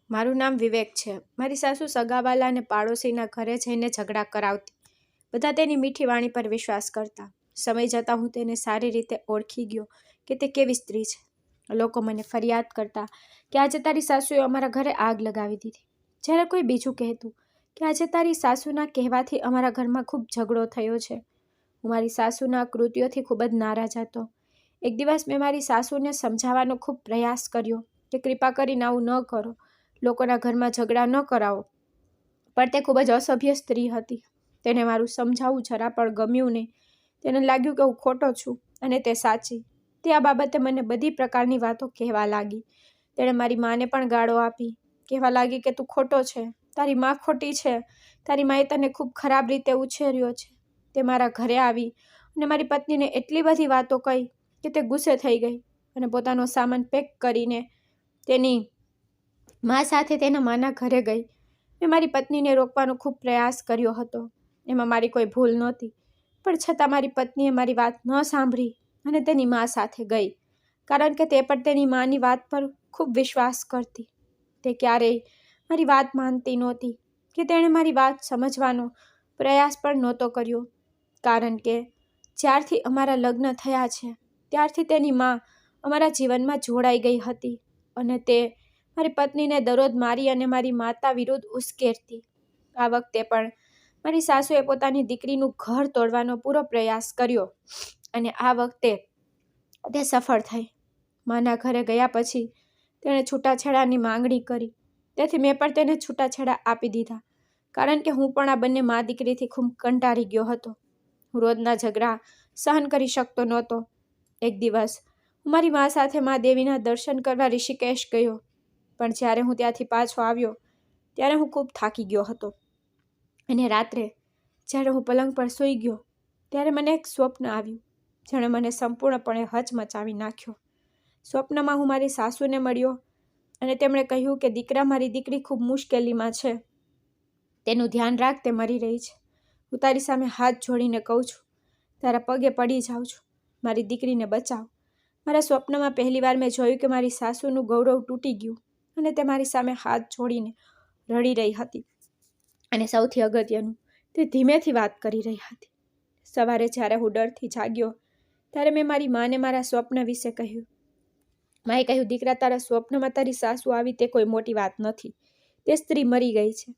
મારું નામ વિવેક છે। મારી સાસુ સગાવાલા અને પાડોશીના ઘરે જઈને ઝઘડા કરાવતી। બધા તેની મીઠી વાણી પર વિશ્વાસ કરતા। સમય જતાં હું તેને સારી રીતે ઓળખી ગયો કે તે કેવી સ્ત્રી છે। લોકો મને ફરિયાદ કરતા કે આજે તારી સાસુએ અમારા ઘરે આગ લગાવી દીધી। જ્યારે કોઈ બીજું કહેતું કે આજે તારી સાસુના કહેવાથી અમારા ઘરમાં ખૂબ ઝઘડો થયો છે। હું મારી સાસુના કૃત્યોથી ખૂબ જ નારાજ હતો। એક દિવસ મેં મારી સાસુને સમજાવવાનો ખૂબ પ્રયાસ કર્યો કે કૃપા કરીને આવું ન કરો, લોકોના ઘરમાં ઝઘડા ન કરાવો, પણ તે ખૂબ જ અસભ્ય સ્ત્રી હતી। તેને મારું સમજાવવું જરા પણ ગમ્યું નહીં। તેને લાગ્યું કે હું ખોટો છું અને તે સાચી। તે આ બાબતે મને બધી પ્રકારની વાતો કહેવા લાગી। તેણે મારી માને પણ ગાળો આપી, કહેવા લાગી કે તું ખોટો છે, તારી મા ખોટી છે, તારી માએ તને ખૂબ ખરાબ રીતે ઉછેર્યો છે। તે મારા ઘરે આવી અને મારી પત્નીને એટલી બધી વાતો કહી કે તે ગુસ્સે થઈ ગઈ અને પોતાનો સામાન પેક કરીને તેની મા સાથે તેના માના ઘરે ગઈ। મેં મારી પત્નીને રોકવાનો ખૂબ પ્રયાસ કર્યો હતો। એમાં મારી કોઈ ભૂલ નહોતી, પણ છતાં મારી પત્નીએ મારી વાત ન સાંભળી અને તેની મા સાથે ગઈ, કારણ કે તે પણ તેની માની વાત પર ખૂબ વિશ્વાસ કરતી। તે ક્યારેય મારી વાત માનતી નહોતી કે તેણે મારી વાત સમજવાનો પ્રયાસ પણ નહોતો કર્યો, કારણ કે જ્યારથી અમારા લગ્ન થયા છે ત્યારથી તેની મા અમારા જીવનમાં જોડાઈ ગઈ હતી અને તે મારી પત્નીને દરરોજ મારી અને મારી માતા વિરુદ્ધ ઉશ્કેરતી। આ વખતે પણ મારી સાસુએ પોતાની દીકરીનું ઘર તોડવાનો પૂરો પ્રયાસ કર્યો અને આ વખતે તે સફળ થઈ। માના ઘરે ગયા પછી તેણે છૂટાછેડાની માંગણી કરી, તેથી મેં પણ તેને છૂટાછેડા આપી દીધા, કારણ કે હું પણ આ બંને મા દીકરીથી ખૂબ કંટાળી ગયો હતો। હું રોજના ઝઘડા સહન કરી શકતો નહોતો। એક દિવસ હું મારી મા સાથે મા દેવીના દર્શન કરવા ઋષિકેશ ગયો, પણ જ્યારે હું ત્યાંથી પાછો આવ્યો ત્યારે હું ખૂબ થાકી ગયો હતો અને રાત્રે જ્યારે હું પલંગ પર સૂઈ ગયો ત્યારે મને એક સ્વપ્ન આવ્યું, જેણે મને સંપૂર્ણપણે હચમચાવી નાખ્યો। સ્વપ્નમાં હું મારી સાસુને મળ્યો અને તેમણે કહ્યું કે દીકરા, મારી દીકરી ખૂબ મુશ્કેલીમાં છે, તેનું ધ્યાન રાખ, તે મરી રહી છે। હું તારી સામે હાથ જોડીને કહું છું, તારા પગે પડી જાઉં છું, મારી દીકરીને બચાવ। મારા સ્વપ્નમાં પહેલીવાર મેં જોયું કે મારી સાસુનું ગૌરવ તૂટી ગયું અને તે મારી સામે હાથ જોડીને રડી રહી હતી અને સૌથી અગત્યનું, તે ધીમેથી વાત કરી રહી હતી। સવારે જ્યારે હું ડરથી જાગ્યો ત્યારે મેં મારી માને મારા સ્વપ્ન વિશે કહ્યું। માએ કહ્યું, દીકરા, તારા સ્વપ્નમાં તારી સાસુ આવી તે કોઈ મોટી વાત નથી, તે સ્ત્રી મરી ગઈ છે।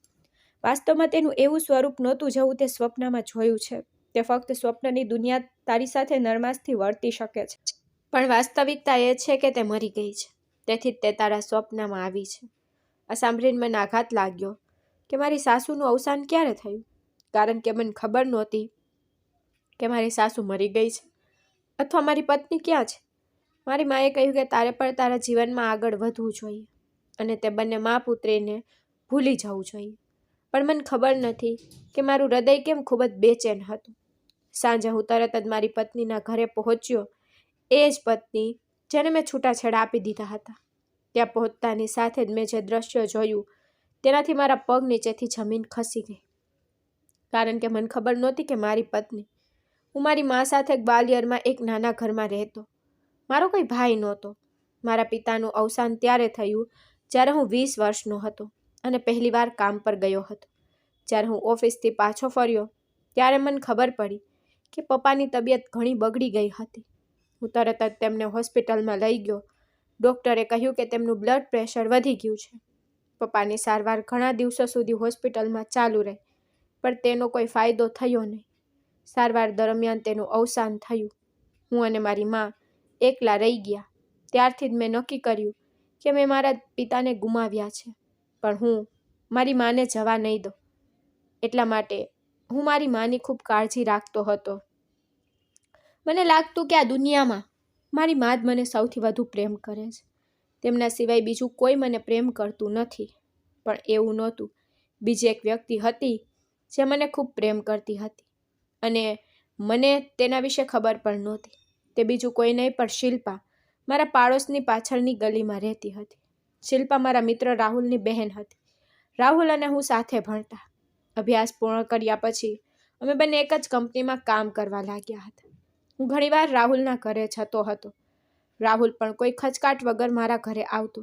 વાસ્તવમાં તેનું એવું સ્વરૂપ નહોતું જેવું તે સ્વપ્નમાં જોયું છે। તે ફક્ત સ્વપ્નની દુનિયા તારી સાથે નરમાશથી વર્તી શકે છે, પણ વાસ્તવિકતા એ છે કે તે મરી ગઈ છે, તેથી જ તે તારા સ્વપ્નમાં આવી છે। આ સાંભળીને મને આઘાત લાગ્યો કે મારી સાસુનું અવસાન ક્યારે થયું, કારણ કે મને ખબર નહોતી કે મારી સાસુ મરી ગઈ છે અથવા મારી પત્ની ક્યાં છે। મારી માએ કહ્યું કે તારે પણ તારા જીવનમાં આગળ વધવું જોઈએ અને તે બંને મા પુત્રીને ભૂલી જવું જોઈએ, પણ મને ખબર નથી કે મારું હૃદય કેમ ખૂબ જ બેચેન હતું। સાંજે હું તરત જ મારી પત્નીના ઘરે પહોંચ્યો, એ જ પત્ની જેને મેં છૂટાછેડા આપી દીધા હતા। ત્યાં પહોંચતાની સાથે જ મેં જે દ્રશ્ય જોયું તેનાથી મારા પગ નીચેથી જમીન ખસી ગઈ, કારણ કે મને ખબર નહોતી કે મારી પત્ની, હું મારી મા સાથે ગ્વાલિયરમાં એક નાના ઘરમાં રહેતો। મારો કોઈ ભાઈ નહોતો। મારા પિતાનું અવસાન ત્યારે થયું જ્યારે હું 20 વર્ષનો હતો અને પહેલીવાર કામ પર ગયો હતો। જ્યારે હું ઓફિસથી પાછો ફર્યો ત્યારે મને ખબર પડી કે પપ્પાની તબિયત ઘણી બગડી ગઈ હતી। હું તરત જ તેમને હોસ્પિટલમાં લઈ ગયો। ડૉક્ટરે કહ્યું કે તેમનું બ્લડ પ્રેશર વધી ગયું છે। પપ્પાની સારવાર ઘણા દિવસો સુધી હોસ્પિટલમાં ચાલુ રહી, પણ તેનો કોઈ ફાયદો થયો નહીં। સારવાર દરમિયાન તેનું અવસાન થયું। હું અને મારી મા એકલા રહી ગયા। ત્યારથી જ મેં નક્કી કર્યું કે મેં મારા પિતાને ગુમાવ્યા છે, પણ હું મારી માને જવા નહીં દઉં। એટલા માટે હું મારી માની ખૂબ કાળજી રાખતો હતો। મને લાગતું કે આ દુનિયામાં મારી મા જ મને સૌથી વધુ પ્રેમ કરે છે, તેમના સિવાય બીજું કોઈ મને પ્રેમ કરતું નથી, પણ એવું નહોતું। બીજી એક વ્યક્તિ હતી જે મને ખૂબ પ્રેમ કરતી હતી અને મને તેના વિશે ખબર પણ નહોતી। તે બીજું કોઈ નહીં પણ શિલ્પા મારા પાડોશની પાછળની ગલીમાં રહેતી હતી। શિલ્પા મારા મિત્ર રાહુલની બહેન હતી। રાહુલ અને હું સાથે ભણતા। અભ્યાસ પૂર્ણ કર્યા પછી અમે બંને એક જ કંપનીમાં કામ કરવા લાગ્યા હતા। હું ઘણીવાર રાહુલના ઘરે જતો હતો। રાહુલ પણ કોઈ ખચકાટ વગર મારા ઘરે આવતો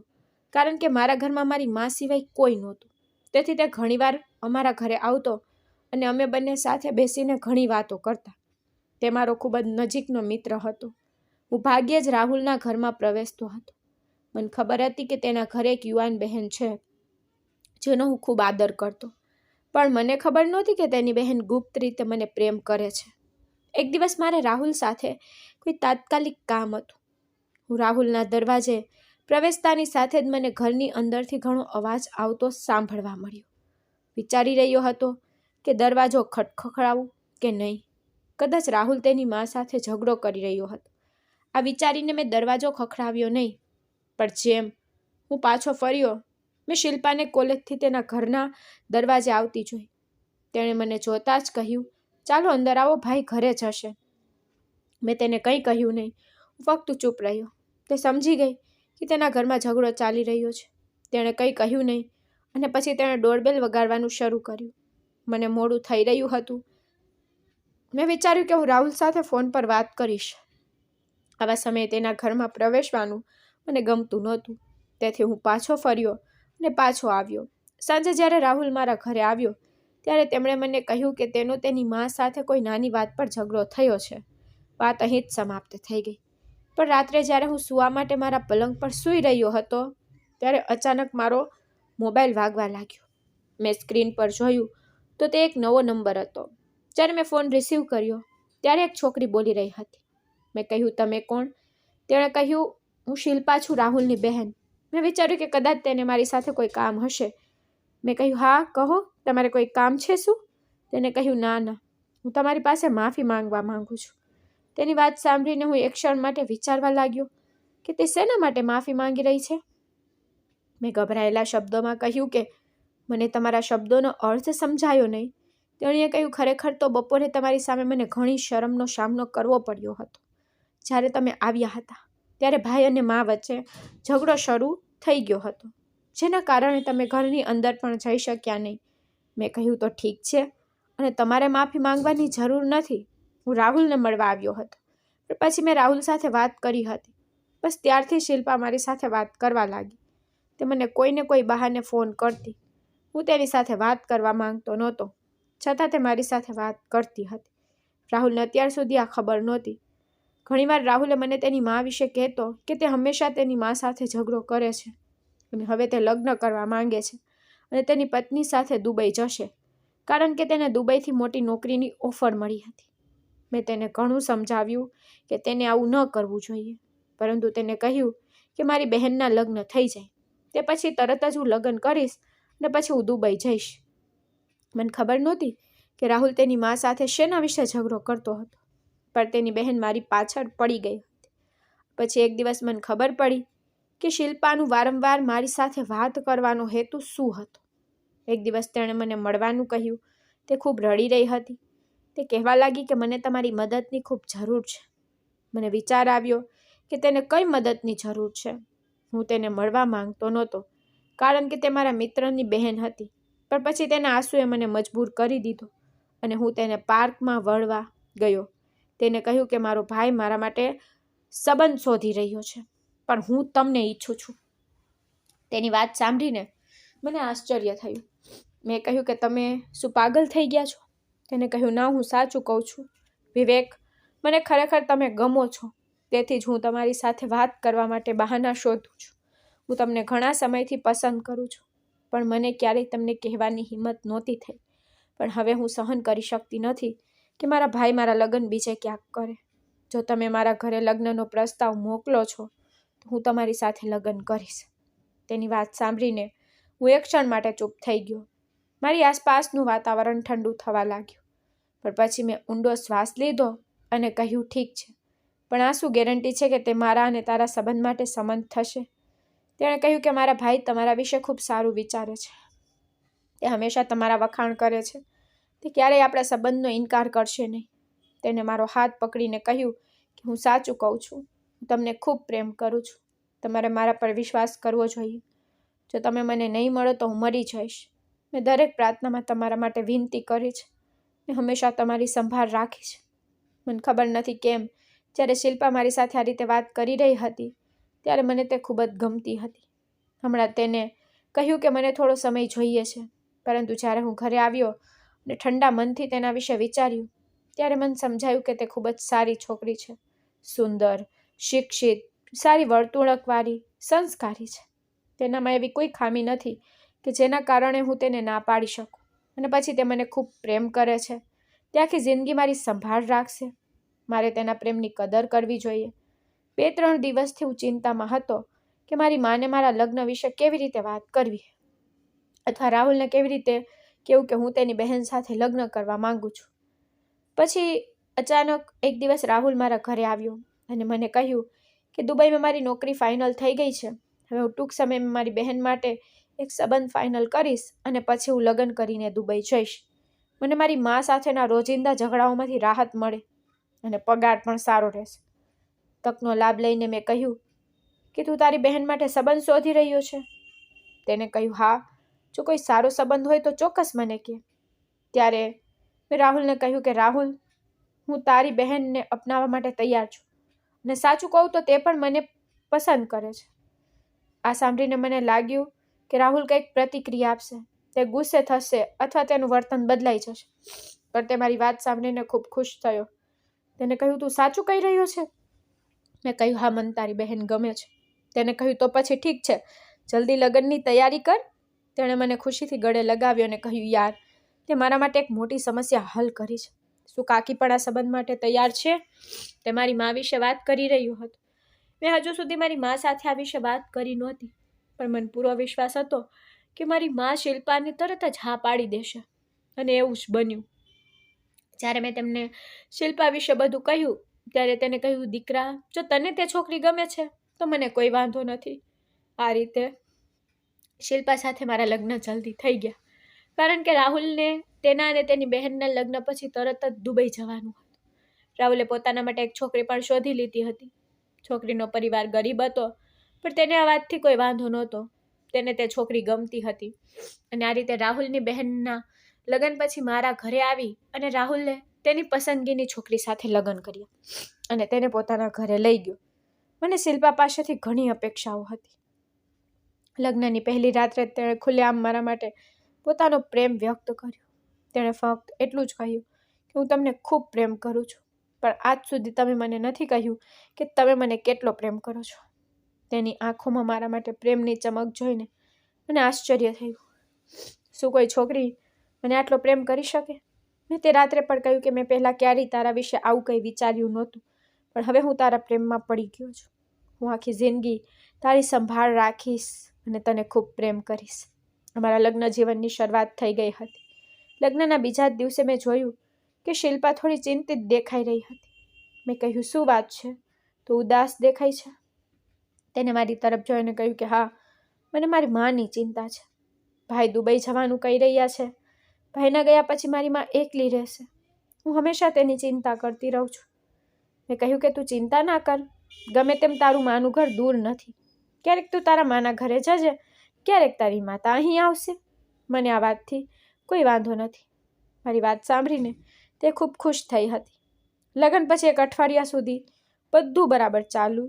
કારણ કે મારા ઘરમાં મારી મા સિવાય કોઈ નહોતું. તેથી તે ઘણીવાર અમારા ઘરે આવતો અને અમે બંને સાથે બેસીને ઘણી વાતો કરતા. તે મારો ખૂબ જ નજીકનો મિત્ર હતો. હું ભાગ્યે જ રાહુલના ઘરમાં પ્રવેશતો હતો. મને ખબર હતી કે તેના ઘરે એક યુવાન બહેન છે જેનો હું ખૂબ આદર કરતો, પણ મને ખબર નહોતી કે તેની બહેન ગુપ્ત રીતે મને પ્રેમ કરે છે. એક દિવસ મારે રાહુલ સાથે કોઈ તાત્કાલિક કામ હતું. હું રાહુલના દરવાજે પ્રવેશતાની સાથે જ મને ઘરની અંદરથી ઘણો અવાજ આવતો સાંભળવા મળ્યો. વિચારી રહ્યો હતો કે દરવાજો ખટખડાવું કે નહીં. કદાચ રાહુલ તેની મા સાથે ઝઘડો કરી રહ્યો હતો. આ વિચારીને મેં દરવાજો ખખડાવ્યો નહીં, પણ જેમ હું પાછો ફર્યો, મેં શિલ્પાને કોલેજથી તેના ઘરના દરવાજે આવતી જોઈ. તેણે મને જોતા જ કહ્યું, ચાલો અંદર આવો, ભાઈ ઘરે જ હશે. મેં તેને કંઈ કહ્યું નહીં. હું ફક્ત ચૂપ રહ્યો. તે સમજી ગઈ કે તેના ઘરમાં ઝઘડો ચાલી રહ્યો છે. તેણે કંઈ કહ્યું નહીં અને પછી તેણે ડોરબેલ વગાડવાનું શરૂ કર્યું. મને મોડું થઈ રહ્યું હતું. મેં વિચાર્યું કે હું રાહુલ સાથે ફોન પર વાત કરીશ. આવા સમયે તેના ઘરમાં પ્રવેશવાનું મને ગમતું નહોતું. તેથી હું પાછો ફર્યો અને પાછો આવ્યો. સાંજે જ્યારે રાહુલ મારા ઘરે આવ્યો ત્યારે તેમણે મને કહ્યું કે તેનો તેની મા સાથે કોઈ નાની વાત પર ઝઘડો થયો છે. વાત અહીં જ સમાપ્ત થઈ ગઈ. પણ રાત્રે જ્યારે હું સૂવા માટે મારા પલંગ પર સૂઈ રહ્યો હતો ત્યારે અચાનક મારો મોબાઈલ વાગવા લાગ્યો. મેં સ્ક્રીન પર જોયું તો તે એક નવો નંબર હતો. જ્યારે મેં ફોન રિસીવ કર્યો ત્યારે એક છોકરી બોલી રહી હતી. મેં કહ્યું, તમે કોણ? તેણે કહ્યું, હું શિલ્પા છું, રાહુલની બહેન. મેં વિચાર્યું કે કદાચ તેને મારી સાથે કોઈ કામ હશે. મેં કહ્યું, હા કહો, તમારે કોઈ કામ છે શું? તેને કહ્યું, ના, હું તમારી પાસે માફી માંગવા માંગુ છું. તેની વાત સાંભળીને હું એક ક્ષણ માટે વિચારવા લાગ્યો કે તે શેના માટે માફી માંગી રહી છે. મેં ગભરાયેલા શબ્દોમાં કહ્યું કે મને તમારા શબ્દોનો અર્થ સમજાયો નહીં. તેણીએ કહ્યું, ખરેખર તો બપોરે તમારી સામે મને ઘણી શરમનો સામનો કરવો પડ્યો હતો. જ્યારે તમે આવ્યા હતા ત્યારે ભાઈ અને મા વચ્ચે ઝઘડો શરૂ થઈ ગયો હતો, જેના કારણે તમે ઘરની અંદર પણ જઈ શક્યા નહીં. મેં કહ્યું, તો ઠીક છે, અને તમારે માફી માંગવાની જરૂર નથી. હું રાહુલને મળવા આવ્યો હતો, પણ પછી મેં રાહુલ સાથે વાત કરી હતી. બસ ત્યારથી શિલ્પા મારી સાથે વાત કરવા લાગી. તે મને કોઈને કોઈ બહાને ફોન કરતી. હું તેની સાથે વાત કરવા માંગતો નહોતો, છતાં તે મારી સાથે વાત કરતી હતી. રાહુલને અત્યાર સુધી આ ખબર નહોતી. ઘણીવાર રાહુલે મને તેની મા વિશે કહેતો કે તે હંમેશા તેની મા સાથે ઝઘડો કરે છે અને હવે તે લગ્ન કરવા માંગે છે અને તેની પત્ની સાથે દુબઈ જશે, કારણ કે તેને દુબઈથી મોટી નોકરીની ઓફર મળી હતી. મેં તેને ઘણું સમજાવ્યું કે તેને આવું ન કરવું જોઈએ, પરંતુ તેને કહ્યું કે મારી બહેનના લગ્ન થઈ જાય તે પછી તરત જ હું લગ્ન કરીશ અને પછી હું દુબઈ જઈશ. મને ખબર નહોતી કે રાહુલ તેની મા સાથે શેના વિશે ઝઘડો કરતો હતો, પણ તેની બહેન મારી પાછળ પડી ગઈ હતી. પછી એક દિવસ મને ખબર પડી કે શિલ્પાનું વારંવાર મારી સાથે વાત કરવાનો હેતુ શું હતો. એક દિવસ તેણે મને મળવાનું કહ્યું. તે ખૂબ રડી રહી હતી. તે કહેવા લાગી કે મને તમારી મદદની ખૂબ જરૂર છે. મને વિચાર આવ્યો કે તેને કઈ મદદની જરૂર છે. હું તેને મળવા માંગતો નહોતો, કારણ કે તે મારા મિત્રની બહેન હતી, પણ પછી તેના આંસુએ મને મજબૂર કરી દીધો અને હું તેને પાર્કમાં વળવા ગયો. તેને કહ્યું કે મારો ભાઈ મારા માટે સંબંધ શોધી રહ્યો છે, પણ હું તમને ઈચ્છું છું. તેની વાત સાંભળીને મને આશ્ચર્ય થયું. મેં કહ્યું કે તમે શું પાગલ થઈ ગયા છો? તેને કહ્યું, ના, હું સાચું કહું છું. વિવેક, મને ખરેખર તમે ગમો છો. તેથી જ હું તમારી સાથે વાત કરવા માટે બહાના શોધું છું. હું તમને ઘણા સમયથી પસંદ કરું છું, પણ મને ક્યારેય તમને કહેવાની હિંમત નહોતી થઈ. પણ હવે હું સહન કરી શકતી નથી કે મારા ભાઈ મારા લગ્ન બીજે ક્યાંક કરે. જો તમે મારા ઘરે લગ્નનો પ્રસ્તાવ મોકલો છો તો હું તમારી સાથે લગ્ન કરીશ. તેની વાત સાંભળીને હું એક ક્ષણ માટે ચૂપ થઈ ગયો. મારી આસપાસનું વાતાવરણ ઠંડુ થવા લાગ્યું. પણ પછી મેં ઊંડો શ્વાસ લીધો અને કહ્યું, ઠીક છે, પણ આ શું ગેરંટી છે કે તે મારા અને તારા સંબંધ માટે સંમત થશે? તેણે કહ્યું કે મારા ભાઈ તમારા વિશે ખૂબ સારું વિચારે છે. તે હંમેશા તમારા વખાણ કરે છે. તે ક્યારેય આપણા સંબંધનો ઇનકાર કરશે નહીં. તેને મારો હાથ પકડીને કહ્યું કે હું સાચું કહું છું. હું તમને ખૂબ પ્રેમ કરું છું. તમારે મારા પર વિશ્વાસ કરવો જોઈએ. જો તમે મને નહીં મળો તો હું મરી જઈશ. મેં દરેક પ્રાર્થનામાં તમારા માટે વિનંતી કરી છે. મેં હંમેશા તમારી સંભાળ રાખી છે. મને ખબર નથી કેમ, જ્યારે શિલ્પા મારી સાથે આ રીતે વાત કરી રહી હતી ત્યારે મને તે ખૂબ જ ગમતી હતી. હમણાં તેને કહ્યું કે મને થોડો સમય જોઈએ છે, પરંતુ જ્યારે હું ઘરે આવ્યો અને ઠંડા મનથી તેના વિશે વિચાર્યું ત્યારે મને સમજાયું કે તે ખૂબ જ સારી છોકરી છે, સુંદર, શિક્ષિત, સારી વર્તણૂકવાળી, સંસ્કારી છે. તેનામાં એવી કોઈ ખામી નથી કે જેના કારણે હું તેને ના પાડી શકું. અને પછી તે મને ખૂબ પ્રેમ કરે છે. તે આખી જિંદગી મારી સંભાળ રાખશે. મારે તેના પ્રેમની કદર કરવી જોઈએ. 2-3 દિવસથી હું ચિંતામાં હતો કે મારી માને મારા લગ્ન વિશે કેવી રીતે વાત કરવી, અથવા રાહુલને કેવી રીતે કેવું કે હું તેની બહેન સાથે લગ્ન કરવા માંગુ છું. પછી અચાનક એક દિવસ રાહુલ મારા ઘરે આવ્યો અને મને કહ્યું કે દુબઈમાં મારી નોકરી ફાઇનલ થઈ ગઈ છે. હવે હું ટૂંક સમયમાં મારી બહેન માટે એક સંબંધ ફાઇનલ કરીશ અને પછી હું લગ્ન કરીને દુબઈ જઈશ. મને મારી મા સાથેના રોજિંદા ઝઘડાઓમાંથી રાહત મળે અને પગાર પણ સારો રહેશે. તકનો લાભ લઈને મેં કહ્યું કે તું તારી બહેન માટે સંબંધ શોધી રહ્યો છે? તેને કહ્યું હા, જો કોઈ સારો સંબંધ હોય તો ચોક્કસ મને કહે. ત્યારે મેં રાહુલને કહ્યું કે રાહુલ, હું તારી બહેનને અપનાવવા માટે તૈયાર છું અને સાચું કહું તો તે પણ મને પસંદ કરે છે. આ સાંભળીને મને લાગ્યું કે રાહુલ કંઈક પ્રતિક્રિયા આપશે, તે ગુસ્સે થશે અથવા તેનું વર્તન બદલાઈ જશે. પણ તે મારી વાત સાંભળીને ખૂબ ખુશ થયો. તેને કહ્યું તું સાચું કહી રહ્યો છે? મેં કહ્યું હા, મને તારી બહેન ગમે છે. તેને કહ્યું તો પછી ઠીક છે, જલ્દી લગ્નની તૈયારી કર. તેણે મને ખુશીથી ગળે લગાવ્યો અને કહ્યું યાર, તે મારા માટે એક મોટી સમસ્યા હલ કરી છે. શું કાકી પણ આ સંબંધ માટે તૈયાર છે? તે મારી મા વિશે વાત કરી રહ્યું હતું. મેં હજુ સુધી મારી મા સાથે આ વિશે વાત કરી નહોતી, પણ મને પૂરો વિશ્વાસ હતો કે મારી મા શિલ્પાને તરત જ હા પાડી દેશે. અને એવું જ બન્યું. જ્યારે મેં તેમને શિલ્પા વિશે બધું કહ્યું ત્યારે તેને કહ્યું દીકરા, જો તને તે છોકરી ગમે છે તો મને કોઈ વાંધો નથી. આ રીતે શિલ્પા સાથે મારા લગ્ન જલ્દી થઈ ગયા, કારણ કે રાહુલને તેના અને તેની બહેનના લગ્ન પછી તરત જ દુબઈ જવાનું હતું. રાહુલે પોતાના માટે એક છોકરી પણ શોધી લીધી હતી. છોકરીનો પરિવાર ગરીબ હતો, પણ તેને આ વાતથી કોઈ વાંધો નહોતો. તેને તે છોકરી ગમતી હતી. અને આ રીતે રાહુલની બહેનના લગ્ન પછી મારા ઘરે આવી અને રાહુલે તેની પસંદગીની છોકરી સાથે લગ્ન કર્યા અને તેને પોતાના ઘરે લઈ ગયો. મને શિલ્પા પાસેથી ઘણી અપેક્ષાઓ હતી. લગ્નની પહેલી રાત્રે તેણે ખુલ્લેઆમ મારા માટે પોતાનો પ્રેમ વ્યક્ત કર્યો. તેણે ફક્ત એટલું જ કહ્યું કે હું તમને ખૂબ પ્રેમ કરું છું, પણ આજ સુધી તમે મને નથી કહ્યું કે તમે મને કેટલો પ્રેમ કરો છો. તેની આંખોમાં મારા માટે પ્રેમની ચમક જોઈને મને આશ્ચર્ય થયું. શું કોઈ છોકરી મને આટલો પ્રેમ કરી શકે? મેં તે રાત્રે પણ કહ્યું કે મેં પહેલાં ક્યારેય તારા વિશે આવું કંઈ વિચાર્યું નહોતું, પણ હવે હું તારા પ્રેમમાં પડી ગયો છું. હું આખી જિંદગી તારી સંભાળ રાખીશ અને તને ખૂબ પ્રેમ કરીશ. અમારા લગ્ન જીવનની શરૂઆત થઈ ગઈ હતી. લગ્નના બીજા જ દિવસે મેં જોયું કે શિલ્પા થોડી ચિંતિત દેખાઈ રહી હતી. મેં કહ્યું શું વાત છે? તું ઉદાસ દેખાય છે? તેને મારી તરફ જોઈને કહ્યું કે હા, મને મારી માની ચિંતા છે. ભાઈ દુબઈ જવાનું કહી રહ્યા છે. ભાઈના ગયા પછી મારી માં એકલી રહેશે. હું હંમેશા તેની ચિંતા કરતી રહું છું. મેં કહ્યું કે તું ચિંતા ના કર. ગમે તેમ તારું માનું ઘર દૂર નથી. ક્યારેક તું તારા માના ઘરે જજે, ક્યારેક તારી માતા અહીં આવશે. મને આ વાતથી કોઈ વાંધો નથી. મારી વાત સાંભળીને તે ખૂબ ખુશ થઈ હતી. લગ્ન પછી 1 અઠવાડિયા સુધી બધું બરાબર ચાલુ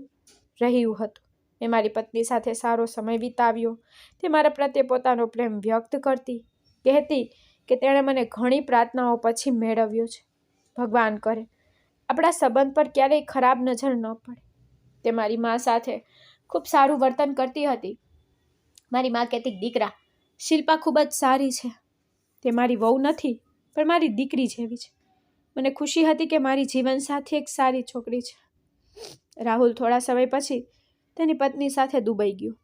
રહ્યું હતું. મેં મારી પત્ની સાથે સારો સમય વિતાવ્યો. તે મારા પ્રત્યે પોતાનો પ્રેમ વ્યક્ત કરતી, કહેતી કે તેણે મને ઘણી પ્રાર્થનાઓ પછી મેળવ્યો છે. ભગવાન કરે આપણા સંબંધ પર ક્યારેય ખરાબ નજર ન પડે. તે મારી મા સાથે ખૂબ સારું વર્તન કરતી હતી. મારી મા કહેતી દીકરા, શિલ્પા ખૂબ જ સારી છે. તે મારી વહુ નથી, પણ મારી દીકરી જેવી છે. મને ખુશી હતી કે મારી જીવનસાથી એક સારી છોકરી છે. રાહુલ થોડા સમય પછી તેની પત્ની સાથે દુબઈ ગયો,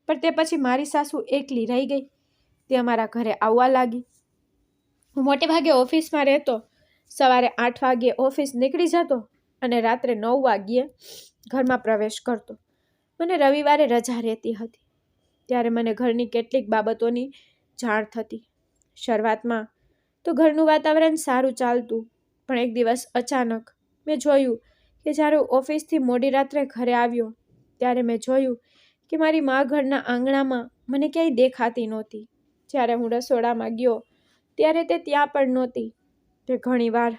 પણ તે પછી મારી સાસુ એકલી રહી ગઈ. તે અમારા ઘરે આવવા લાગી. હું મોટે ભાગે ઓફિસમાં રહેતો. સવારે 8 વાગ્યે ઓફિસ નીકળી જતો અને રાત્રે 9 વાગ્યે ઘરમાં પ્રવેશ કરતો. મને રવિવારે રજા રહેતી હતી. ત્યારે મને ઘરની કેટલીક બાબતોની જાણ થતી. શરૂઆતમાં તો ઘરનું વાતાવરણ સારું ચાલતું, પણ એક દિવસ અચાનક મેં જોયું કે જ્યારે હું ઓફિસથી મોડી રાત્રે ઘરે આવ્યો ત્યારે મેં જોયું કે મારી મા ઘરના આંગણામાં મને ક્યાંય દેખાતી નહોતી. જ્યારે હું રસોડામાં ગયો ત્યારે તે ત્યાં પણ નહોતી. તે ઘણીવાર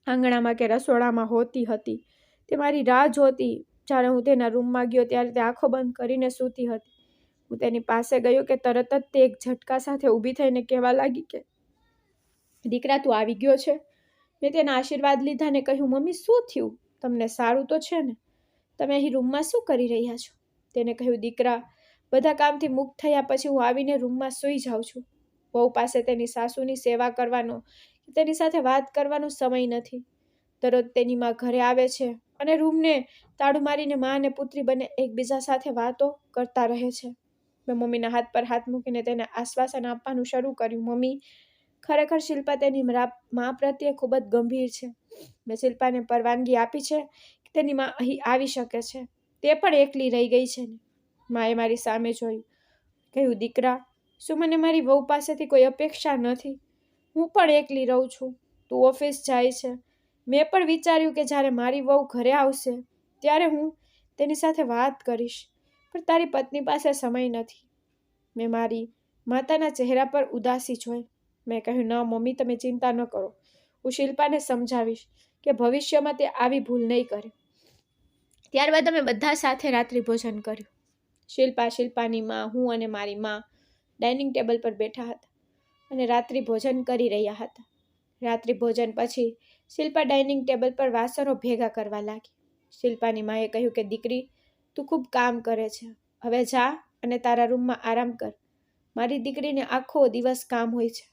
આંગણામાં કે રસોડામાં હોતી હતી. તે મારી રાહ જોતી. જ્યારે હું તેના રૂમમાં ગયો ત્યારે તે આંખો બંધ કરીને સૂતી હતી. હું તેની પાસે ગયો કે તરત જ તે એક ઝટકા સાથે ઊભી થઈને કહેવા લાગી કે દીકરા તું આવી ગયો છે. મેં તેના આશીર્વાદ લીધા ને કહ્યું, મમ્મી શું થયું? તમને સારું તો છે ને? તમે અહીં રૂમમાં શું કરી રહ્યા છો? તેને કહ્યું, દીકરા બધા કામથી મુક્ત થયા પછી હું આવીને રૂમમાં સૂઈ જાઉં છું. વહુ પાસે તેની સાસુની સેવા કરવાનો તેની સાથે વાત કરવાનો સમય નથી. દરરોજ તેની માં ઘરે આવે છે અને રૂમને તાળું મારીને માં અને પુત્રી બંને એકબીજા સાથે વાતો કરતા રહે છે. મેં મમ્મીના હાથ પર હાથ મૂકીને તેને આશ્વાસન આપવાનું શરૂ કર્યું. મમ્મી, ખરેખર શિલ્પા તેની માં પ્રત્યે ખૂબ જ ગંભીર છે. મેં શિલ્પાને પરવાનગી આપી છે કે તેની માં અહીં આવી શકે છે. તે પણ એકલી રહી ગઈ છે ને? માએ મારી સામે જોયું, કહ્યું, દીકરા શું મને મારી વહુ પાસેથી કોઈ અપેક્ષા નથી? હું પણ એકલી રહું છું. તું ઓફિસ જાય છે. મેં પણ વિચાર્યું કે જ્યારે મારી વહુ ઘરે આવશે ત્યારે હું તેની સાથે વાત કરીશ, પણ તારી પત્ની પાસે સમય નથી. મેં મારી માતાના ચહેરા પર ઉદાસી જોઈ. મેં કહ્યું, ન મમ્મી, તમે ચિંતા ન કરો. હું શિલ્પાને સમજાવીશ કે ભવિષ્યમાં તે આવી ભૂલ નહીં કરે. ત્યારબાદ અમે બધા સાથે રાત્રિ ભોજન કર્યું. શિલ્પાની માં, હું અને મારી માં ડાઇનિંગ ટેબલ પર બેઠા હતા અને રાત્રિ ભોજન કરી રહ્યા હતા. રાત્રિ ભોજન પછી શિલ્પા ડાઇનિંગ ટેબલ પર વાસણો ભેગા કરવા લાગી. શિલ્પાની માએ કહ્યું કે દીકરી તું ખૂબ કામ કરે છે, હવે જા અને તારા રૂમમાં આરામ કર. મારી દીકરીને આખો દિવસ કામ હોય છે.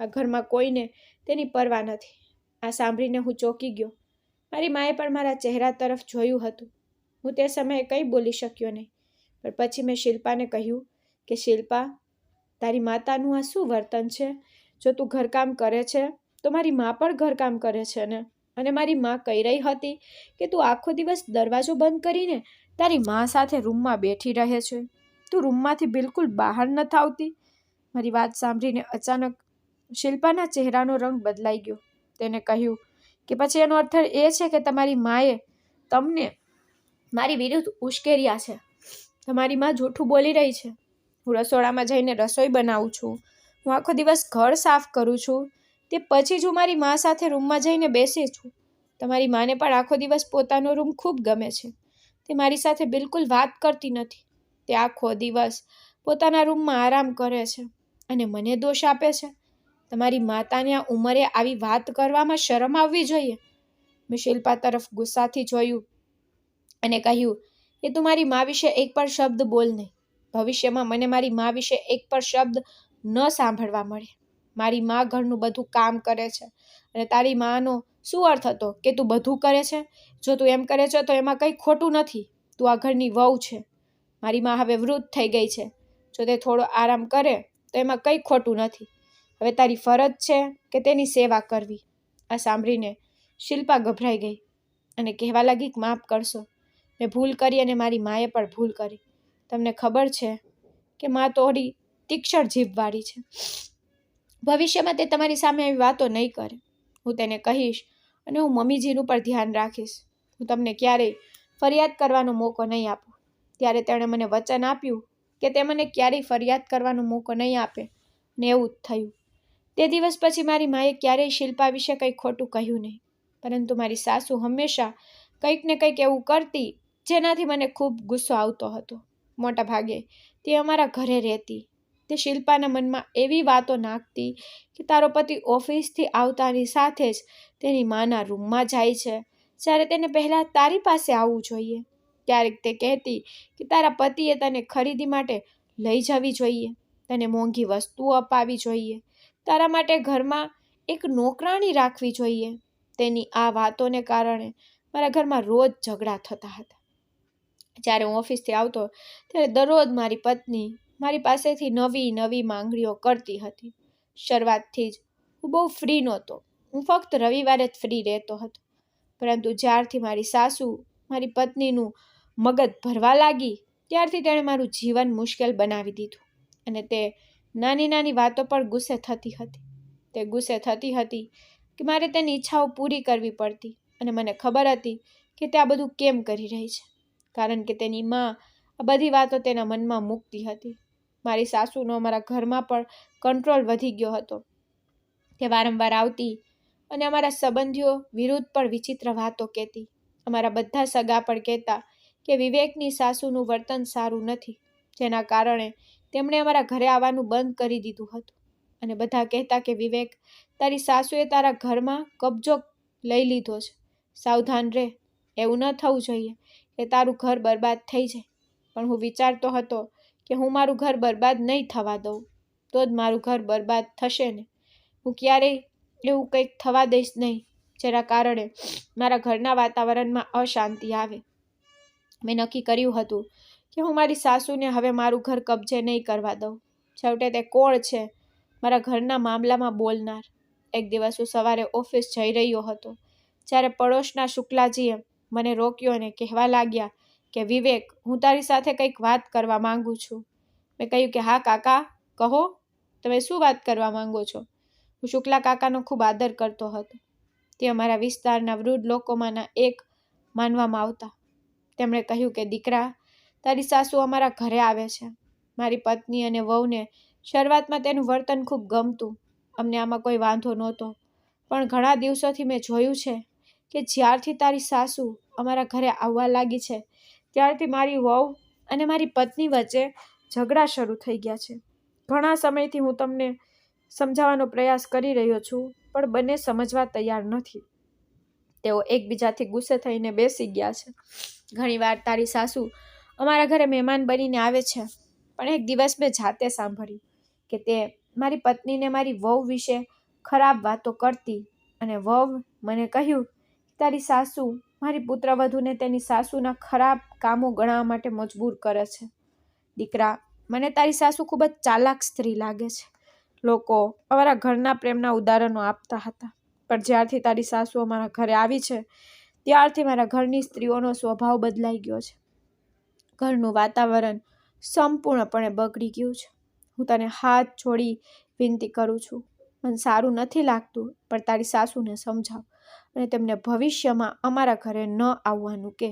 આ ઘરમાં કોઈને તેની પરવા નથી. આ સાંભળીને હું ચોંકી ગયો. મારી માએ પણ મારા ચહેરા તરફ જોયું હતું. હું તે સમયે કંઈ બોલી શક્યો નહીં, પણ પછી મેં શિલ્પાને કહ્યું કે શિલ્પા, તારી માતાનું આ શું વર્તન છે? જો તું ઘરકામ કરે છે તો મારી માં પણ ઘરકામ કરે છે ને? અને મારી માં કહી રહી હતી કે તું આખો દિવસ દરવાજો બંધ કરીને તારી માં સાથે રૂમમાં બેઠી રહે છે. તું રૂમમાંથી બિલકુલ બહાર નથી આવતી. મારી વાત સાંભળીને અચાનક શિલ્પાના ચહેરાનો રંગ બદલાઈ ગયો. તેને કહ્યું કે પછી એનો અર્થ એ છે કે તમારી માએ તમને મારી વિરુદ્ધ ઉશ્કેર્યા છે. તમારી માં જૂઠું બોલી રહી છે. હું રસોડામાં જઈને રસોઈ બનાવું છું, હું આખો દિવસ ઘર સાફ કરું છું, તે પછી જ હું મારી માં સાથે રૂમમાં જઈને બેસી છું. તમારી માને પણ આખો દિવસ પોતાનો રૂમ ખૂબ ગમે છે. તે મારી સાથે બિલકુલ વાત કરતી નથી. તે આખો દિવસ પોતાના રૂમમાં આરામ કરે છે અને મને દોષ આપે છે. તમારી માતાને આ ઉંમરે આવી વાત કરવામાં શરમ આવવી જોઈએ. મેં શિલ્પા તરફ ગુસ્સાથી જોયું અને કહ્યું કે તું મારી મા વિશે એક પણ શબ્દ બોલ નહીં. ભવિષ્યમાં મને મારી મા વિશે એક પણ શબ્દ ન સાંભળવા મળે. મારી મા ઘરનું બધું કામ કરે છે અને તારી માનો શું અર્થ હતો કે તું બધું કરે છે? જો તું એમ કરે છે તો એમાં કંઈ ખોટું નથી. તું આ ઘરની વહુ છે. મારી મા હવે વૃદ્ધ થઈ ગઈ છે. જો તે થોડો આરામ કરે તો એમાં કંઈ ખોટું નથી. હવે તારી ફરજ છે કે તેની સેવા કરવી. આ સાંભળીને શિલ્પા ગભરાઈ ગઈ અને કહેવા લાગી કે માફ કરશો, મેં ભૂલ કરી અને મારી માએ પણ ભૂલ કરી. તમને ખબર છે કે મા થોડી તીક્ષ્ણ જીભવાળી છે. ભવિષ્યમાં તે તમારી સામે આવી વાતો નહીં કરે. હું તેને કહીશ અને હું મમ્મીજીનું પણ ધ્યાન રાખીશ. હું તમને ક્યારેય ફરિયાદ કરવાનો મોકો નહીં આપું. ત્યારે તેણે મને વચન આપ્યું કે તે મને ક્યારેય ફરિયાદ કરવાનો મોકો નહીં આપે ને એવું જ થયું. તે દિવસ પછી મારી માએ ક્યારેય શિલ્પા વિશે કંઈ ખોટું કહ્યું નહીં, પરંતુ મારી સાસુ હંમેશા કંઈક ને કંઈક એવું કરતી જેનાથી મને ખૂબ ગુસ્સો આવતો હતો. મોટા ભાગે તે અમારા ઘરે રહેતી. તે શિલ્પાના મનમાં એવી વાતો નાખતી કે તારો પતિ ઓફિસથી આવતાની સાથે જ તેની માના રૂમમાં જાય છે, જ્યારે તેને પહેલાં તારી પાસે આવવું જોઈએ. ક્યારેક તે કહેતી કે તારા પતિએ તને ખરીદી માટે લઈ જવી જોઈએ, તને મોંઘી વસ્તુઓ અપાવી જોઈએ, તારા માટે ઘરમાં એક નોકરાણી રાખવી જોઈએ. તેની આ વાતોને કારણે મારા ઘરમાં રોજ ઝઘડા થતા હતા. જ્યારે હું ઓફિસથી આવતો ત્યારે દરરોજ મારી પત્ની મારી પાસેથી નવી માંગણીઓ કરતી હતી. શરૂઆતથી જ હું બહુ ફ્રી નહોતો. હું ફક્ત રવિવારે જ ફ્રી રહેતો હતો. પરંતુ જ્યારથી મારી સાસુ મારી પત્નીનું મગજ ભરવા લાગી ત્યારથી તેણે મારું જીવન મુશ્કેલ બનાવી દીધું અને તે નાની વાતો પર ગુસ્સે થતી હતી. તે ગુસ્સે થતી હતી કે મારે તેની ઈચ્છાઓ પૂરી કરવી પડતી અને મને ખબર હતી કે તે આ બધું કેમ કરી રહી છે, કારણ કે તેની માં આ બધી વાતો તેના મનમાં મૂકતી હતી. મારી સાસુનો અમારા ઘરમાં પણ કંટ્રોલ વધી ગયો હતો. તે વારંવાર આવતી અને અમારા સંબંધીઓ વિરુદ્ધ પણ વિચિત્ર વાતો કહેતી. અમારા બધા સગા પણ કહેતા કે વિવેકની સાસુનું વર્તન સારું નથી. જેના કારણે તેમણે અમારા ઘરે આવવાનું બંધ કરી દીધું હતું. અને બધા કહેતા કે વિવેક, તારી સાસુએ તારા ઘરમાં કબજો લઈ લીધો છે. સાવધાન રહે. એવું ન થવું જોઈએ કે તારું ઘર બરબાદ થઈ જાય. પણ હું વિચારતો હતો કે હું મારું ઘર બરબાદ નહીં થવા દઉં, તો જ મારું ઘર બરબાદ થશે ને. હું ક્યારેય એવું કંઈક થવા દઈશ નહીં જેના કારણે મારા ઘરના વાતાવરણમાં અશાંતિ આવે. મેં નક્કી કર્યું હતું કે હું મારી સાસુને હવે મારું ઘર કબજે નહીં કરવા દઉં. છેવટે તે કોણ છે મારા ઘરના મામલામાં બોલનાર? એક દિવસ હું સવારે ઓફિસ જઈ રહ્યો હતો, જ્યારે પડોશના શુક્લાજીએ મને રોક્યો અને કહેવા લાગ્યા કે વિવેક, હું તારી સાથે કંઈક વાત કરવા માંગુ છું. મેં કહ્યું કે હા કાકા, કહો, તમે શું વાત કરવા માંગો છો? હું શુક્લા કાકાનો ખૂબ આદર કરતો હતો. તે અમારા વિસ્તારના વૃદ્ધ લોકોમાંના એક માનવામાં આવતા. તેમણે કહ્યું કે દીકરા, તારી સાસુ અમારા ઘરે આવે છે. મારી પત્ની અને વહુને શરૂઆતમાં તેનું વર્તન ખૂબ ગમતું. અમને આમાં કોઈ વાંધો નહોતો. પણ ઘણા દિવસોથી મેં જોયું છે કે જ્યારથી તારી સાસુ અમારા ઘરે આવવા લાગી છે, ત્યારથી મારી વહુ અને મારી પત્ની વચ્ચે ઝઘડા શરૂ થઈ ગયા છે. ઘણા સમયથી હું તમને સમજાવવાનો પ્રયાસ કરી રહ્યો છું, પણ બંને સમજવા તૈયાર નથી. તેઓ એકબીજાથી ગુસ્સે થઈને બેસી ગયા છે. ઘણીવાર તારી સાસુ અમારા ઘરે મહેમાન બનીને આવે છે, પણ એક દિવસ મેં જાતે સાંભળ્યું કે તે મારી પત્નીને મારી વહુ વિશે ખરાબ વાતો કરતી, અને વહુ મને કહ્યું કે તારી સાસુ મારી પુત્રવધૂને તેની સાસુના ખરાબ કામો ગણાવવા માટે મજબૂર કરે છે. દીકરા, મને તારી સાસુ ખૂબ જ ચાલાક સ્ત્રી લાગે છે. લોકો અમારા ઘરના પ્રેમના ઉદાહરણો આપતા હતા, પણ જ્યારથી તારી સાસુ અમારા ઘરે આવી છે, ત્યારથી મારા ઘરની સ્ત્રીઓનો સ્વભાવ બદલાઈ ગયો છે. ઘરનું વાતાવરણ સંપૂર્ણપણે બગડી ગયું છે. હું તને હાથ જોડી વિનંતી કરું છું, મને સારું નથી લાગતું, પણ તારી સાસુને સમજાવ અને તેમને ભવિષ્યમાં અમારા ઘરે ન આવવાનું કે.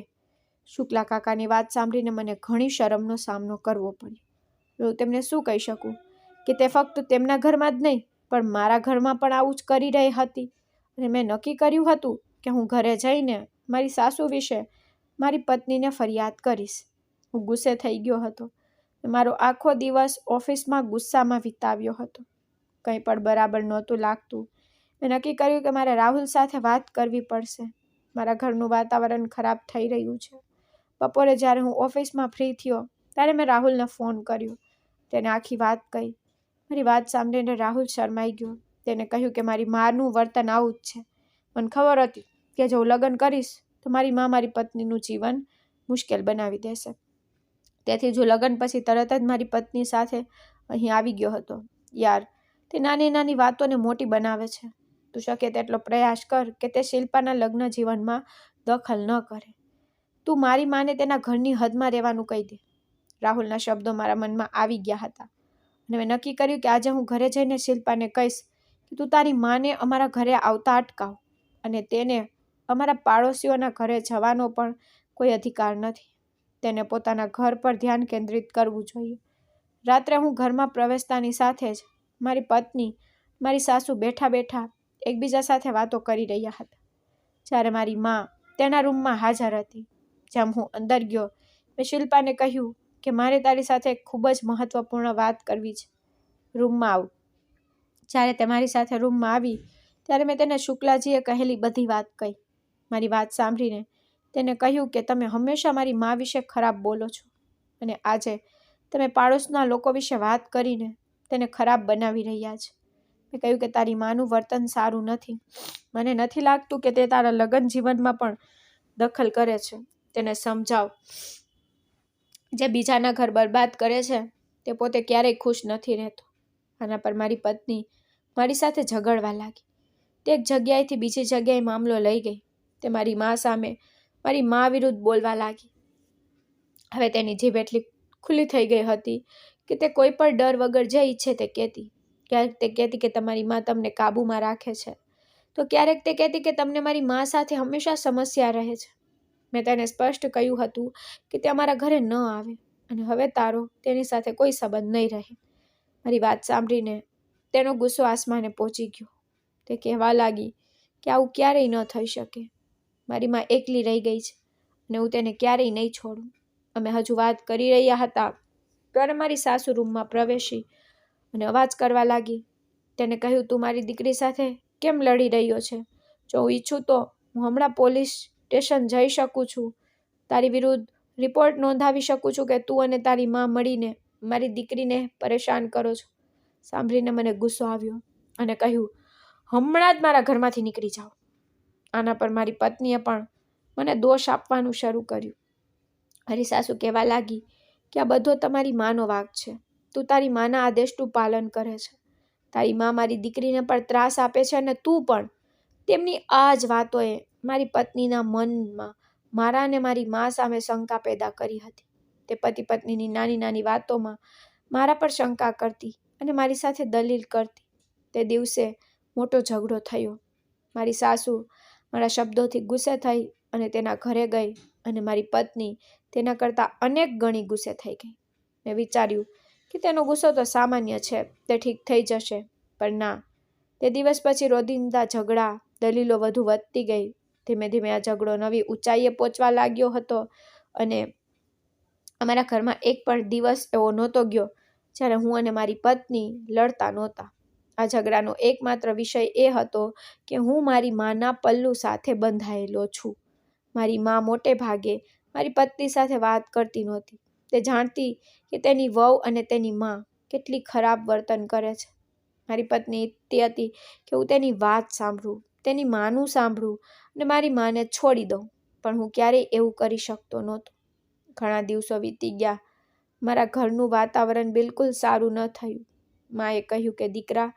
શુક્લા કાકાની વાત સાંભળીને મને ઘણી શરમનો સામનો કરવો પડ્યો. હું તેમને શું કહી શકું કે તે ફક્ત તેમના ઘરમાં જ નહીં, પણ મારા ઘરમાં પણ આવું જ કરી રહી હતી. અને મેં નક્કી કર્યું હતું કે હું ઘરે જઈને મારી સાસુ વિશે મારી પત્નીને ફરિયાદ કરીશ. હું ગુસ્સે થઈ ગયો હતો. મારો આખો દિવસ ઓફિસમાં ગુસ્સામાં વિતાવ્યો હતો. કંઈ પણ બરાબર નહોતું લાગતું. મેં નક્કી કર્યું કે મારે રાહુલ સાથે વાત કરવી પડશે. મારા ઘરનું વાતાવરણ ખરાબ થઈ રહ્યું છે. બપોરે જ્યારે હું ઓફિસમાં ફ્રી થયો, ત્યારે મેં રાહુલને ફોન કર્યો. તેને આખી વાત કહી. મારી વાત સાંભળીને રાહુલ શરમાઈ ગયો. તેને કહ્યું કે મારી માનું વર્તન આવું જ છે. મને ખબર હતી કે જો હું લગ્ન કરીશ તો મારી મા મારી પત્નીનું જીવન મુશ્કેલ બનાવી દેશે. તેથી જો લગ્ન પછી તરત જ મારી પત્ની સાથે અહીં આવી ગયો હતો. યાર, તે નાની નાની વાતોને મોટી બનાવે છે. તું શક્ય તેટલો પ્રયાસ કર કે તે શિલ્પાના લગ્ન જીવનમાં દખલ ન કરે. તું મારી માને તેના ઘરની હદમાં રહેવાનું કહી દે. રાહુલના શબ્દો મારા મનમાં આવી ગયા હતા, અને મેં નક્કી કર્યું કે આજે હું ઘરે જઈને શિલ્પાને કહીશ કે તું તારી માને અમારા ઘરે આવતા અટકાવ, અને તેને અમારા પાડોશીઓના ઘરે જવાનો પણ કોઈ અધિકાર નથી. તેને પોતાના ઘર પર ધ્યાન કેન્દ્રિત કરવું જોઈએ. રાત્રે હું ઘરમાં પ્રવેશતાની સાથે જ મારી પત્ની, મારી સાસુ બેઠા બેઠા એકબીજા સાથે વાતો કરી રહ્યા હતા. જ્યારે મારી મા તેના રૂમમાં હાજર હતી. જેમ હું અંદર ગયો, મેં શિલ્પાને કહ્યું કે મારે તારી સાથે ખૂબ જ મહત્વપૂર્ણ વાત કરવી છે. રૂમમાં આવ. જ્યારે તે મારી સાથે રૂમમાં આવી, ત્યારે મેં તેને શુક્લાજીએ કહેલી બધી વાત કહી. મારી વાત સાંભળીને તેને કહ્યું કે તમે હંમેશા મારી મા વિશે ખરાબ બોલો છો, અને આજે તમે પાડોશના લોકો વિશે વાત કરીને તેને ખરાબ બનાવી રહ્યા છે. મેં કહ્યું કે તારી માનું વર્તન સારું નથી. મને નથી લાગતું કે તે તારા લગ્ન જીવનમાં પણ દખલ કરે છે. તેને સમજાવ. જે બીજાના ઘર બરબાદ કરે છે, તે પોતે ક્યારેય ખુશ નથી રહેતો. આના પર મારી પત્ની મારી સાથે ઝઘડવા લાગી. તે એક જગ્યાએથી બીજી જગ્યાએ મામલો લઈ ગઈ. તે મારી મા સામે મારી મા વિરુદ્ધ બોલવા લાગી. હવે તેની જીભ એટલી ખુલ્લી થઈ ગઈ હતી કે તે કોઈ પણ ડર વગર જે ઈચ્છે તે કહેતી. ક્યારેક તે કહેતી કે તમારી મા તમને કાબૂમાં રાખે છે, તો ક્યારેક તે કહેતી કે તમને મારી મા સાથે હંમેશા સમસ્યા રહે છે. મેં તેને સ્પષ્ટ કહ્યું હતું કે તે અમારા ઘરે ન આવે, અને હવે તારો તેની સાથે કોઈ સંબંધ નહીં રહે. મારી વાત સાંભળીને તેનો ગુસ્સો આસમાને પહોંચી ગયો. તે કહેવા લાગી કે આવું ક્યારેય ન થઈ શકે. મારી મા એકલી રહી ગઈ છે, અને હું તેને ક્યારેય નહીં છોડું. અમે હજુ વાત કરી રહ્યા હતા ત્યારે મારી સાસુ રૂમમાં પ્રવેશી અને અવાજ કરવા લાગી. તેને કહ્યું, તું મારી દીકરી સાથે કેમ લડી રહ્યો છે? જો હું ઈચ્છું તો હું હમણાં પોલીસ સ્ટેશન જઈ શકું છું. તારી વિરુદ્ધ રિપોર્ટ નોંધાવી શકું છું કે તું અને તારી માં મળીને મારી દીકરીને પરેશાન કરો છો. સાંભળીને મને ગુસ્સો આવ્યો અને કહ્યું, હમણાં જ મારા ઘરમાંથી નીકળી જાઓ. આના પર મારી પત્નીએ પણ મને દોષ આપવાનું શરૂ કર્યું. મારી સાસુ કહેવા લાગી કે આ બધો તમારી માનો વાંક છે. તું તારી માના આદેશનું પાલન કરે છે. તારી માં મારી દીકરીને પણ ત્રાસ આપે છે અને તું પણ. તેમની આ જ વાતોએ મારી પત્નીના મનમાં મારા અને મારી માં સામે શંકા પેદા કરી હતી. તે પતિ પત્નીની નાની નાની વાતોમાં મારા પર શંકા કરતી અને મારી સાથે દલીલ કરતી. તે દિવસે મોટો ઝઘડો થયો. મારી સાસુ મારા શબ્દોથી ગુસ્સે થઈ અને તેના ઘરે ગઈ અને મારી પત્ની તેના કરતાં અનેક ગણી ગુસ્સે થઈ ગઈ. મેં વિચાર્યું કે તેનો ગુસ્સો તો સામાન્ય છે, તે ઠીક થઈ જશે, પણ ના. તે દિવસ પછી રોજિંદા ઝઘડા, દલીલો વધુ વધતી ગઈ. ધીમે ધીમે આ ઝઘડો નવી ઊંચાઈએ પહોંચવા લાગ્યો હતો અને અમારા ઘરમાં એક પણ દિવસ એવો નહોતો ગયો જ્યારે હું અને મારી પત્ની લડતા નહોતા. આ ઝઘડાનો એકમાત્ર વિષય એ હતો કે હું મારી માના પલ્લુ સાથે બંધાયેલો છું. મારી માં મોટે ભાગે મારી પત્ની સાથે વાત કરતી નહોતી. તે જાણતી કે તેની વહુ અને તેની માં કેટલી ખરાબ વર્તન કરે છે. મારી પત્ની ઈચ્છતી હતી કે હું તેની વાત સાંભળું, તેની માનું સાંભળું અને મારી માને છોડી દઉં, પણ હું ક્યારેય એવું કરી શકતો નહોતો. ઘણા દિવસો વીતી ગયા. મારા ઘરનું વાતાવરણ બિલકુલ સારું ન થયું. માએ કહ્યું કે દીકરા,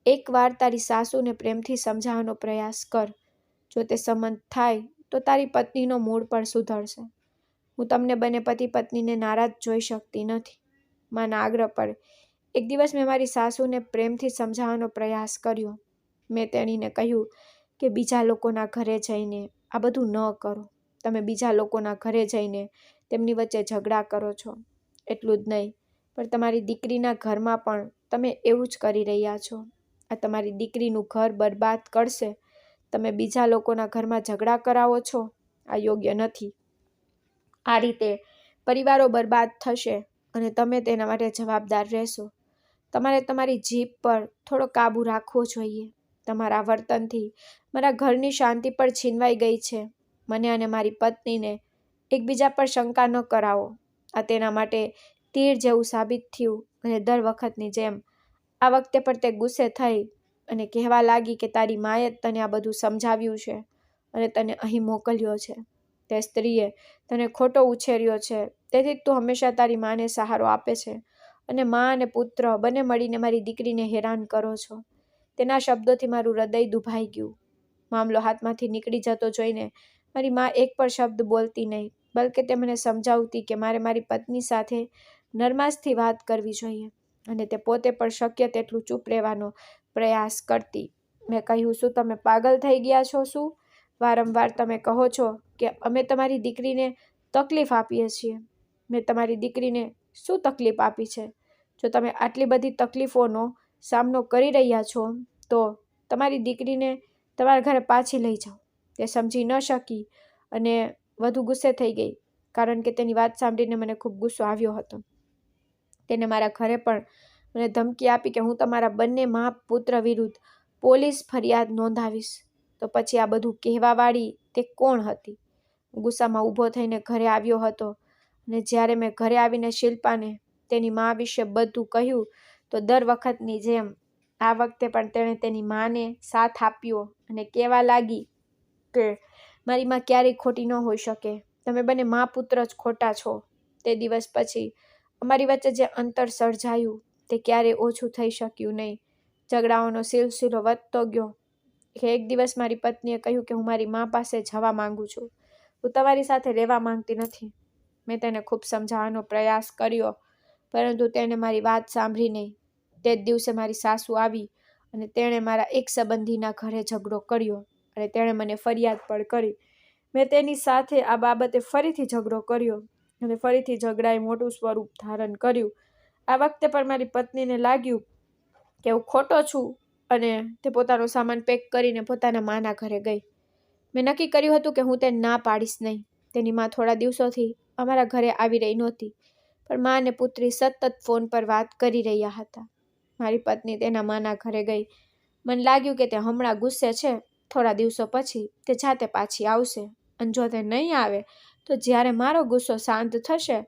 એકવાર તારી સાસુને પ્રેમથી સમજાવવાનો પ્રયાસ કર. જો તે સંમત થાય તો તારી પત્નીનો મૂડ પણ સુધરશે. હું તમને બંને પતિ પત્નીને નારાજ જોઈ શકતી નથી. માના આગ્રહ પર એક દિવસ મેં મારી સાસુને પ્રેમથી સમજાવવાનો પ્રયાસ કર્યો. મેં તેણીને કહ્યું કે બીજા લોકોના ઘરે જઈને આ બધું ન કરો. તમે બીજા લોકોના ઘરે જઈને તેમની વચ્ચે ઝઘડા કરો છો. એટલું જ નહીં, પણ તમારી દીકરીના ઘરમાં પણ તમે એવું જ કરી રહ્યા છો. આ તમારી દીકરીનું ઘર બરબાદ કરશે. તમે બીજા લોકોના ઘરમાં ઝઘડા કરાવો છો. આ યોગ્ય નથી. આ રીતે પરિવારો બરબાદ થશે અને તમે તેના માટે જવાબદાર રહેશો. તમારે તમારી જીભ પર થોડો કાબૂ રાખવો જોઈએ. તમારા વર્તનથી મારા ઘરની શાંતિ પણ છીનવાઈ ગઈ છે. મને અને મારી પત્નીને એકબીજા પર શંકા ન કરાવો. આ તેના માટે તીર જેવું સાબિત થયું અને દર વખતની જેમ આ વખતે પણ તે ગુસ્સે થઈ અને કહેવા લાગી કે તારી માએ તને આ બધું સમજાવ્યું છે અને તને અહીં મોકલ્યો છે. તે સ્ત્રીએ તને ખોટો ઉછેર્યો છે, તેથી તું હંમેશા તારી માને સહારો આપે છે અને મા અને પુત્ર બંને મળીને મારી દીકરીને હેરાન કરો છો. તેના શબ્દોથી મારું હૃદય દુભાઈ ગયું. મામલો હાથમાંથી નીકળી જતો જોઈને મારી મા એક પણ શબ્દ બોલતી નહીં, બલકે તે મને સમજાવતી કે મારે મારી પત્ની સાથે નરમાશથી વાત કરવી જોઈએ અને તે પોતે પણ શક્ય તેટલું ચૂપ રહેવાનો પ્રયાસ કરતી. મેં કહ્યું, શું તમે પાગલ થઈ ગયા છો? શું વારંવાર તમે કહો છો કે અમે તમારી દીકરીને તકલીફ આપીએ છીએ? મેં તમારી દીકરીને શું તકલીફ આપી છે? જો તમે આટલી બધી તકલીફોનો સામનો કરી રહ્યા છો તો તમારી દીકરીને તમારા ઘરે પાછી લઈ જાઓ. તે સમજી ન શકી અને વધુ ગુસ્સે થઈ ગઈ, કારણ કે તેની વાત સાંભળીને મને ખૂબ ગુસ્સો આવ્યો હતો. તેને મારા ઘરે પણ મને ધમકી આપી કે હું તમારા બંને મા પુત્ર વિરુદ્ધ પોલીસ ફરિયાદ નોંધાવીશ. તો પછી આ બધું કહેવાવાળી તે કોણ હતી? ગુસ્સામાં ઊભો થઈને ઘરે આવ્યો હતો અને જ્યારે મેં ઘરે આવીને શિલ્પાને તેની મા વિશે બધું કહ્યું તો દર વખતની જેમ આ વખતે પણ તેણે તેની માને સાથ આપ્યો અને કહેવા લાગી કે મારી માં ક્યારેય ખોટી ન હોઈ શકે. તમે બંને મા પુત્ર જ ખોટા છો. તે દિવસ પછી અમારી વચ્ચે જે અંતર સર્જાયું તે ક્યારેય ઓછું થઈ શક્યું નહીં. ઝઘડાઓનો સિલસિલો વધતો ગયો. એક દિવસ મારી પત્નીએ કહ્યું કે હું મારી મા પાસે જવા માંગુ છું. હું તમારી સાથે રહેવા માંગતી નથી. મેં તેને ખૂબ સમજાવવાનો પ્રયાસ કર્યો, પરંતુ તેણે મારી વાત સાંભળી નહીં. તે જ દિવસે મારી સાસુ આવી અને તેણે મારા એક સંબંધીના ઘરે ઝઘડો કર્યો અને તેણે મને ફરિયાદ પણ કરી. મેં તેની સાથે આ બાબતે ફરીથી ઝઘડો કર્યો અને ફરીથી ઝઘડાએ મોટું સ્વરૂપ ધારણ કર્યું. આ વખતે પણ મારી પત્નીને લાગ્યું કે હું ખોટો છું અને તે પોતાનો સામાન પેક કરીને પોતાના માના ઘરે ગઈ. મેં નક્કી કર્યું હતું કે હું તેને ના પાડીશ નહીં. તેની માં થોડા દિવસોથી અમારા ઘરે આવી રહી નહોતી, પણ મા અને પુત્રી સતત ફોન પર વાત કરી રહ્યા હતા. મારી પત્ની તેના માના ઘરે ગઈ. મને લાગ્યું કે તે હમણાં ગુસ્સે છે. થોડા દિવસો પછી તે જાતે પાછી આવશે, અને જો તે નહીં આવે તો જ્યારે મારો ગુસ્સો શાંત થશે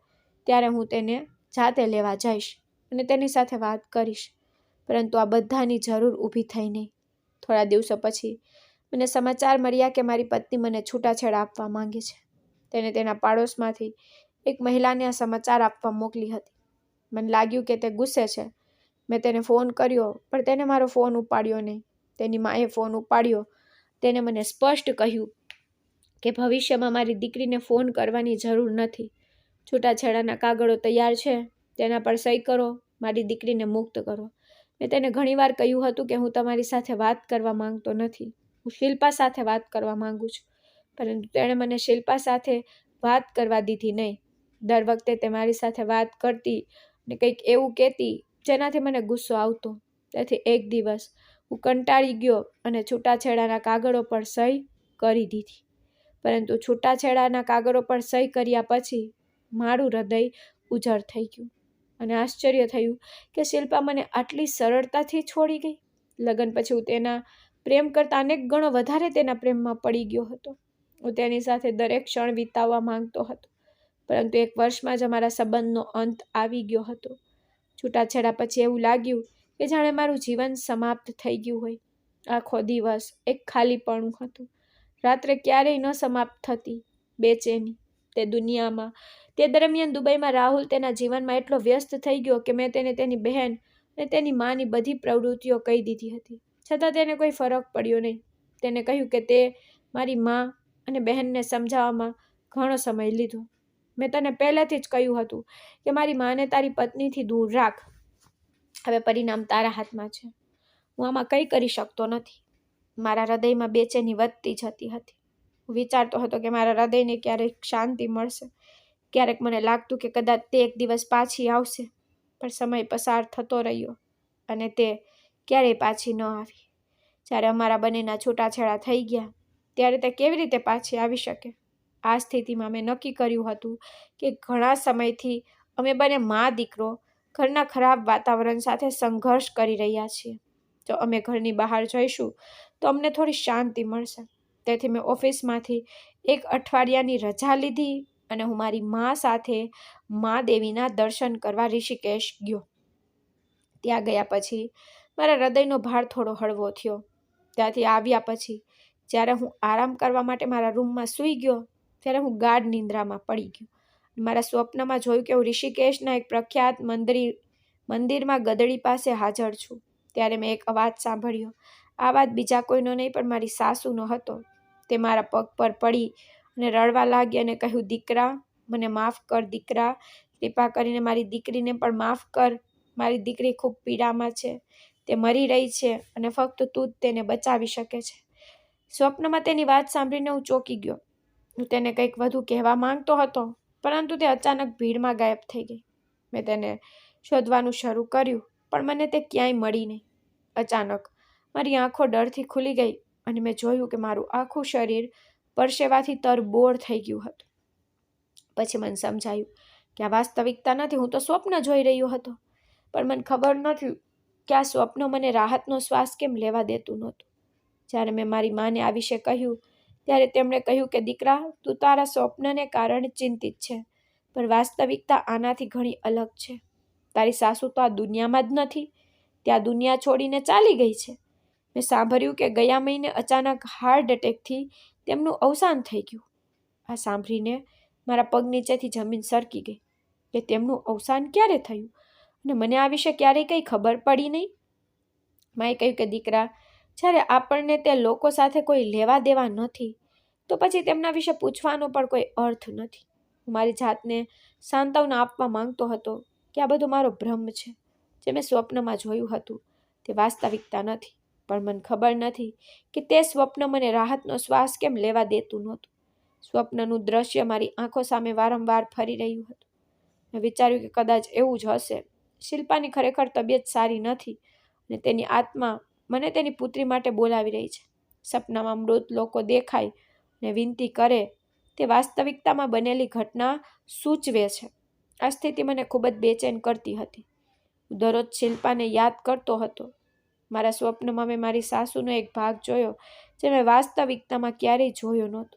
ત્યારે હું તેને જાતે લેવા જઈશ અને તેની સાથે વાત કરીશ. પરંતુ આ બધાની જરૂર ઊભી થઈ નહીં. થોડા દિવસો પછી મને સમાચાર મળ્યા કે મારી પત્ની મને છૂટાછેડા આપવા માંગે છે. તેને તેના પાડોશમાંથી એક મહિલાને આ સમાચાર આપવા મોકલી હતી. મને લાગ્યું કે તે ગુસ્સે છે. મેં તેને ફોન કર્યો, પણ તેને મારો ફોન ઉપાડ્યો નહીં. તેની માએ ફોન ઉપાડ્યો. તેને મને સ્પષ્ટ કહ્યું કે ભવિષ્યમાં મારી દીકરીને ફોન કરવાની જરૂર નથી. છૂટાછેડાના કાગળો તૈયાર છે, તેના પર સહી કરો, મારી દીકરીને મુક્ત કરો. મેં તેને ઘણીવાર કહ્યું હતું કે હું તમારી સાથે વાત કરવા માંગતો નથી. હું શિલ્પા સાથે વાત કરવા માંગુ છું. પરંતુ તેણે મને શિલ્પા સાથે વાત કરવા દીધી નહીં. દર વખતે તે મારી સાથે વાત કરતી અને કંઈક એવું કહેતી જેનાથી મને ગુસ્સો આવતો. તેથી એક દિવસ હું કંટાળી ગયો અને છૂટાછેડાના કાગળો પર સહી કરી દીધી. પરંતુ છૂટાછેડાના કાગળો પર સહી કર્યા પછી મારું હૃદય ઉજળ થઈ ગયું અને આશ્ચર્ય થયું કે શિલ્પા મને આટલી સરળતાથી છોડી ગઈ. લગ્ન પછી હું તેના પ્રેમ કરતાં અનેક ગણો વધારે તેના પ્રેમમાં પડી ગયો હતો. હું તેની સાથે દરેક ક્ષણ વિતાવવા માંગતો હતો. પરંતુ એક વર્ષમાં જ અમારા સંબંધનો અંત આવી ગયો હતો. છૂટાછેડા પછી એવું લાગ્યું કે જાણે મારું જીવન સમાપ્ત થઈ ગયું હોય. આખો દિવસ એક ખાલીપણું હતું. રાત્રે ક્યારેય ન સમાપ્ત થતી બેચેની. તે દરમિયાન દુબઈમાં રાહુલ તેના જીવનમાં એટલો વ્યસ્ત થઈ ગયો કે મેં તેને તેની બહેન અને તેની માની બધી પ્રવૃત્તિઓ કહી દીધી હતી. છતાં તેને કોઈ ફરક પડ્યો નહીં. તેને કહ્યું કે તે મારી મા અને બહેનને સમજાવવામાં ઘણો સમય લીધો. મેં તને પહેલેથી જ કહ્યું હતું કે મારી માને તારી પત્નીથી દૂર રાખ. હવે પરિણામ તારા હાથમાં છે. હું આમાં કંઈ કરી શકતો નથી. મારા હૃદયમાં બેચેની વધતી જતી હતી. હું વિચારતો હતો કે મારા હૃદયને ક્યારેક શાંતિ મળશે. ક્યારેક મને લાગતું કે કદાચ તે એક દિવસ પાછી આવશે. પણ સમય પસાર થતો રહ્યો અને તે ક્યારેય પાછી ન આવી. જ્યારે અમારા બંનેના છૂટાછેડા થઈ ગયા ત્યારે તે કેવી રીતે પાછી આવી શકે? આ સ્થિતિમાં મેં નક્કી કર્યું હતું કે ઘણા સમયથી અમે બંને મા દીકરો ઘરના ખરાબ વાતાવરણ સાથે સંઘર્ષ કરી રહ્યા છીએ. જો અમે ઘરની બહાર જઈશું તો અમને થોડી શાંતિ મળશે. તેથી મેં ઓફિસમાંથી એક અઠવાડિયાની રજા લીધી અને હું મારી મા સાથે મા દેવીના દર્શન કરવા ઋષિકેશ ગયો. ત્યાં ગયા પછી મારા હૃદયનો ભાર થોડો હળવો થયો. ત્યાંથી આવ્યા પછી જ્યારે હું આરામ કરવા માટે મારા રૂમમાં સૂઈ ગયો ત્યારે હું ગાઢ નિંદ્રામાં પડી ગયો. મારા સ્વપ્નમાં જોયું કે હું ઋષિકેશના એક પ્રખ્યાત મંદિરમાં ગદડી પાસે હાજર છું. ત્યારે મેં એક અવાજ સાંભળ્યો. આ અવાજ બીજા કોઈનો નહીં પણ મારી સાસુનો હતો. તે મારા પગ પર પડી અને રડવા લાગી અને કહ્યું, દીકરા, મને માફ કર દીકરા. કૃપા કરીને મારી દીકરીને પણ માફ કર. મારી દીકરી ખૂબ પીડામાં છે. તે મરી રહી છે અને ફક્ત તું જ તેને બચાવી શકે છે. સ્વપ્નમાં તેની વાત સાંભળીને હું ચોંકી ગયો. હું તેને કંઈક વધુ કહેવા માંગતો હતો, પરંતુ તે અચાનક ભીડમાં ગાયબ થઈ ગઈ. મેં તેને શોધવાનું શરૂ કર્યું, પણ મને તે ક્યાંય મળી નહીં. અચાનક મારી આંખો ડરથી ખુલી ગઈ અને મેં જોયું કે મારું આખું શરીર પરસેવાથી તરબોળ થઈ ગયું હતું. પછી મને સમજાયું કે આ વાસ્તવિકતા નથી. હું તો સ્વપ્ન જોઈ રહ્યો હતો. પણ મને ખબર નથી કે આ સ્વપ્ન મને રાહતનો શ્વાસ કેમ લેવા દેતું નહોતું. જ્યારે મેં મારી માને આ વિશે કહ્યું ત્યારે તેમણે કહ્યું કે દીકરા, તું તારા સ્વપ્નને કારણે ચિંતિત છે, પણ વાસ્તવિકતા આનાથી ઘણી અલગ છે. તારી સાસુ તો આ દુનિયામાં જ નથી. ત્યાં દુનિયા છોડીને ચાલી ગઈ છે. મેં સાંભળ્યું કે ગયા મહિને અચાનક હાર્ટ એટેકથી તેમનું અવસાન થઈ ગયું. આ સાંભળીને મારા પગ નીચેથી જમીન સરકી ગઈ કે તેમનું અવસાન ક્યારે થયું અને મને આ વિશે ક્યારેય કંઈ ખબર પડી નહીં. માએ કહ્યું કે દીકરા, જ્યારે આપણને તે લોકો સાથે કોઈ લેવા દેવા નથી તો પછી તેમના વિશે પૂછવાનો પણ કોઈ અર્થ નથી. હું મારી જાતને સાંત્વના આપવા માંગતો હતો કે આ બધું મારો ભ્રમ છે. જે મેં સ્વપ્નમાં જોયું હતું તે વાસ્તવિકતા નથી. પણ મને ખબર નથી કે તે સ્વપ્ન મને રાહતનો શ્વાસ કેમ લેવા દેતું નહોતું. સ્વપ્નનું દ્રશ્ય મારી આંખો સામે વારંવાર ફરી રહ્યું હતું. મેં વિચાર્યું કે કદાચ એવું જ હશે. શિલ્પાની ખરેખર તબિયત સારી નથી અને તેની આત્મા મને તેની પુત્રી માટે બોલાવી રહી છે. સપનામાં મૃત લોકો દેખાય અને વિનંતી કરે તે વાસ્તવિકતામાં બનેલી ઘટના સૂચવે છે. આ સ્થિતિ મને ખૂબ જ બેચેન કરતી હતી. હું દરરોજ શિલ્પાને યાદ કરતો હતો. મારા સ્વપ્નમાં મેં મારી સાસુનો એક ભાગ જોયો જે મેં વાસ્તવિકતામાં ક્યારેય જોયો નહોતો.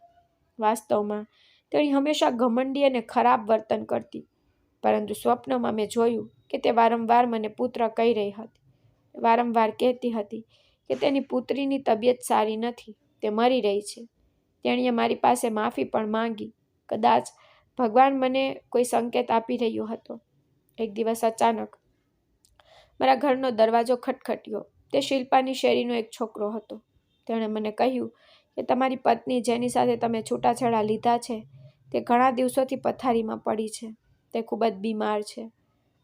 વાસ્તવમાં તેણી હંમેશા ઘમંડી અને ખરાબ વર્તન કરતી, પરંતુ સ્વપ્નમાં મેં જોયું કે તે વારંવાર મને પુત્ર કહી રહી હતી. વારંવાર કહેતી હતી કે તેની પુત્રીની તબિયત સારી નથી, તે મરી રહી છે. તેણીએ મારી પાસે માફી પણ માંગી. કદાચ ભગવાન મને કોઈ સંકેત આપી રહ્યો હતો. એક દિવસ અચાનક મારા ઘરનો દરવાજો ખટખટ્યો. તે શિલ્પાની શેરીનો એક છોકરો હતો. તેણે મને કહ્યું કે તમારી પત્ની જેની સાથે તમે છૂટાછેડા લીધા છે તે ઘણા દિવસોથી પથારીમાં પડી છે. તે ખૂબ જ બીમાર છે.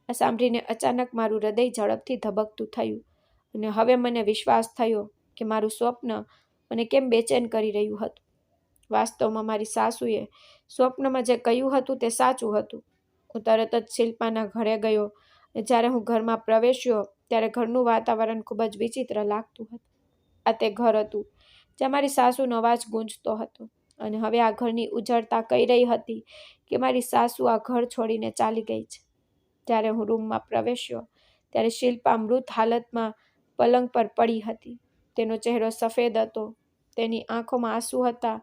આ સાંભળીને અચાનક મારું હૃદય ઝડપથી ધબકતું થયું અને હવે મને વિશ્વાસ થયો કે મારું સ્વપ્ન મને કેમ બેચેન કરી રહ્યું હતું. વાસ્તવમાં મારી સાસુએ સ્વપ્નમાં જે કહ્યું હતું તે સાચું હતું. હું તરત જ શિલ્પાના ઘરે ગયો અને જ્યારે હું ઘરમાં પ્રવેશ્યો ત્યારે ઘરનું વાતાવરણ ખૂબ જ વિચિત્ર લાગતું હતું. આ તે ઘર હતું જ્યાં મારી સાસુનો અવાજ ગૂંજતો હતો અને હવે આ ઘરની ઉજળતા કહી રહી હતી કે મારી સાસુ આ ઘર છોડીને ચાલી ગઈ છે. જ્યારે હું રૂમમાં પ્રવેશ્યો ત્યારે શિલ્પા મૃત હાલતમાં પલંગ પર પડી હતી. તેનો ચહેરો સફેદ હતો, તેની આંખોમાં આંસુ હતા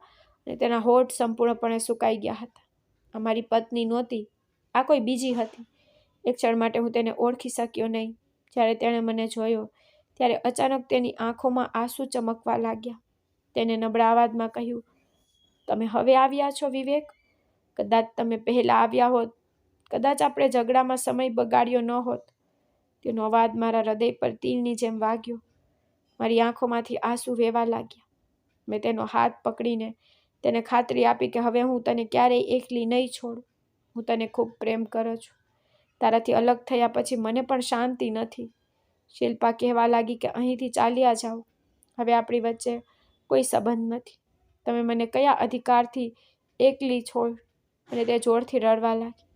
અને તેના હોઠ સંપૂર્ણપણે સુકાઈ ગયા હતા. આ મારી પત્ની નહોતી, આ કોઈ બીજી હતી. એક ક્ષણ માટે હું તેને ઓળખી શક્યો નહીં. જ્યારે તેણે મને જોયો ત્યારે અચાનક તેની આંખોમાં આંસુ ચમકવા લાગ્યા. તેને નબળા અવાજમાં કહ્યું, તમે હવે આવ્યા છો વિવેક? કદાચ તમે પહેલાં આવ્યા હોત, કદાચ આપણે ઝઘડામાં સમય બગાડ્યો ન હોત. તેનો અવાજ મારા હૃદય પર તીરની જેમ વાગ્યો. મારી આંખોમાંથી આંસુ વહેવા લાગ્યા. મેં તેનો હાથ પકડીને તેને ખાતરી આપી કે હવે હું તને ક્યારેય એકલી નહીં છોડું. હું તને ખૂબ પ્રેમ કરું છું. તારાથી અલગ થયા પછી મને પણ શાંતિ નથી. શિલ્પા કહેવા લાગી કે અહીંથી ચાલ્યા જાઓ. હવે આપણી વચ્ચે કોઈ સંબંધ નથી. તમે મને કયા અધિકારથી એકલી છોડ? અને તે જોરથી રડવા લાગી.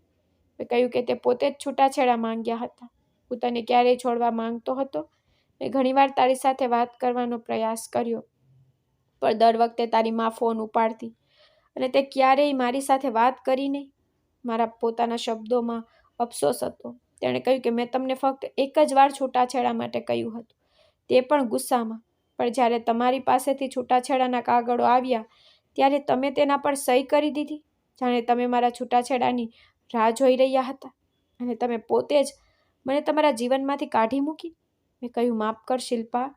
મેં કહ્યું કે તે પોતે જ છૂટાછેડા માંગ્યા હતા. હું તને ક્યારેય છોડવા માંગતો હતો? મેં ઘણીવાર તારી સાથે વાત કરવાનો પ્રયાસ કર્યો, પણ દર વખતે તારી માં ફોન ઉપાડતી અને તે ક્યારેય મારી સાથે વાત કરી નહીં. મારા પોતાના શબ્દોમાં અફસોસ હતો. તેણે કહ્યું કે મેં તમને ફક્ત એક જ વાર છૂટાછેડા માટે કહ્યું હતું, તે પણ ગુસ્સામાં. પણ જ્યારે તમારી પાસેથી છૂટાછેડાના કાગળો આવ્યા ત્યારે તમે તેના પર સહી કરી દીધી, જાણે તમે મારા છૂટાછેડાની રાહ જોઈ રહ્યા હતા અને તમે પોતે જ મને તમારા જીવનમાંથી કાઢી મૂકી. મેં કહ્યું, માફ કર શિલ્પા,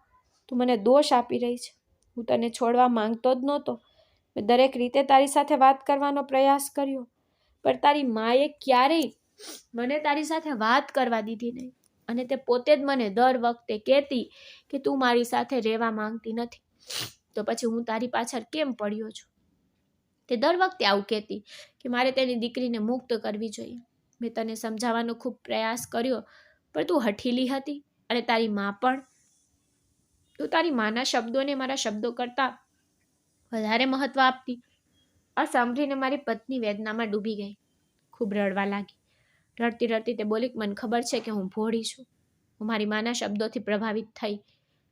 તું મને દોષ આપી રહી છે. હું તને છોડવા માંગતો જ નહોતો. મેં દરેક રીતે તારી સાથે વાત કરવાનો પ્રયાસ કર્યો, પણ તારી માએ ક્યારેય મને તારી સાથે વાત કરવા દીધી નહીં અને તે પોતે જ મને દર વખતે કહેતી કે તું મારી સાથે રહેવા માંગતી નથી, તો પછી હું તારી પાછળ કેમ પડ્યો છું. તે દર વખતે આવું કહેતી કે મારે તેની દીકરીને મુક્ત કરવી જોઈએ. મેં તને સમજાવવાનો ખૂબ પ્રયાસ કર્યો, પણ તું હઠીલી હતી અને તારી માં પણ. તું તારી માના શબ્દોને મારા શબ્દો કરતાં વધારે મહત્વ આપતી. આ સાંભળીને મારી પત્ની વેદનામાં ડૂબી ગઈ. ખૂબ રડવા લાગી. રડતી રડતી તે બોલી, મને ખબર છે કે હું ભોળી છું. હું મારી માના શબ્દોથી પ્રભાવિત થઈ.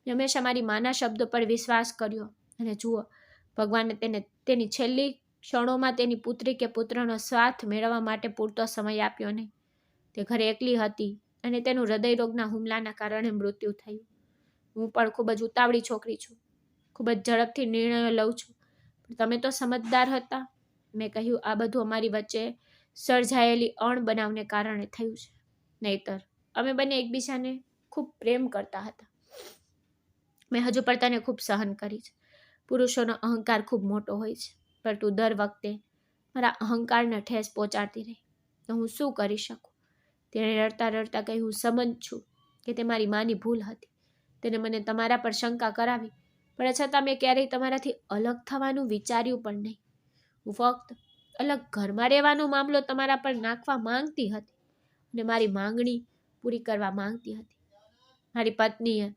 મેં હંમેશા મારી માના શબ્દો પર વિશ્વાસ કર્યો અને જુઓ, ભગવાને તેને તેની છેલ્લી ક્ષણોમાં તેની પુત્રી કે પુત્રનો સ્વાર્થ મેળવવા માટે પૂરતો સમય આપ્યો નહીં. તે ઘરે એકલી હતી અને તેનું હૃદયરોગના હુમલાના કારણે મૃત્યુ થયું. હું પણ ખૂબ જ ઉતાવળી છોકરી છું, ખૂબ જ ઝડપથી નિર્ણયો લઉં છું, પણ તમે તો સમજદાર હતા. મેં કહ્યું, આ બધું અમારી વચ્ચે સર્જાયેલી અણબનાવને કારણે થયું છે, નહીતર અમે બંને એકબીજાને ખૂબ પ્રેમ કરતા હતા. મેં હજુ પણ તને ખૂબ સહન કરી છે. પુરુષોનો અહંકાર ખૂબ મોટો હોય છે, પરંતુ દર વખતે મારા અહંકારને ઠેસ પહોંચાડતી રહી. તો હું શું કરી શકું? તેણે રડતા રડતા કહ્યું, હું સમજ છું કે તે મારી માની ભૂલ હતી. તેને મને તમારા પર શંકા કરાવી, પણ છતાં મેં ક્યારેય તમારાથી અલગ થવાનું વિચાર્યું પણ નહીં. હું ફક્ત અલગ ઘરમાં રહેવાનો મામલો તમારા પર નાખવા માંગતી હતી અને મારી માંગણી પૂરી કરવા માંગતી હતી. મારી પત્નીએ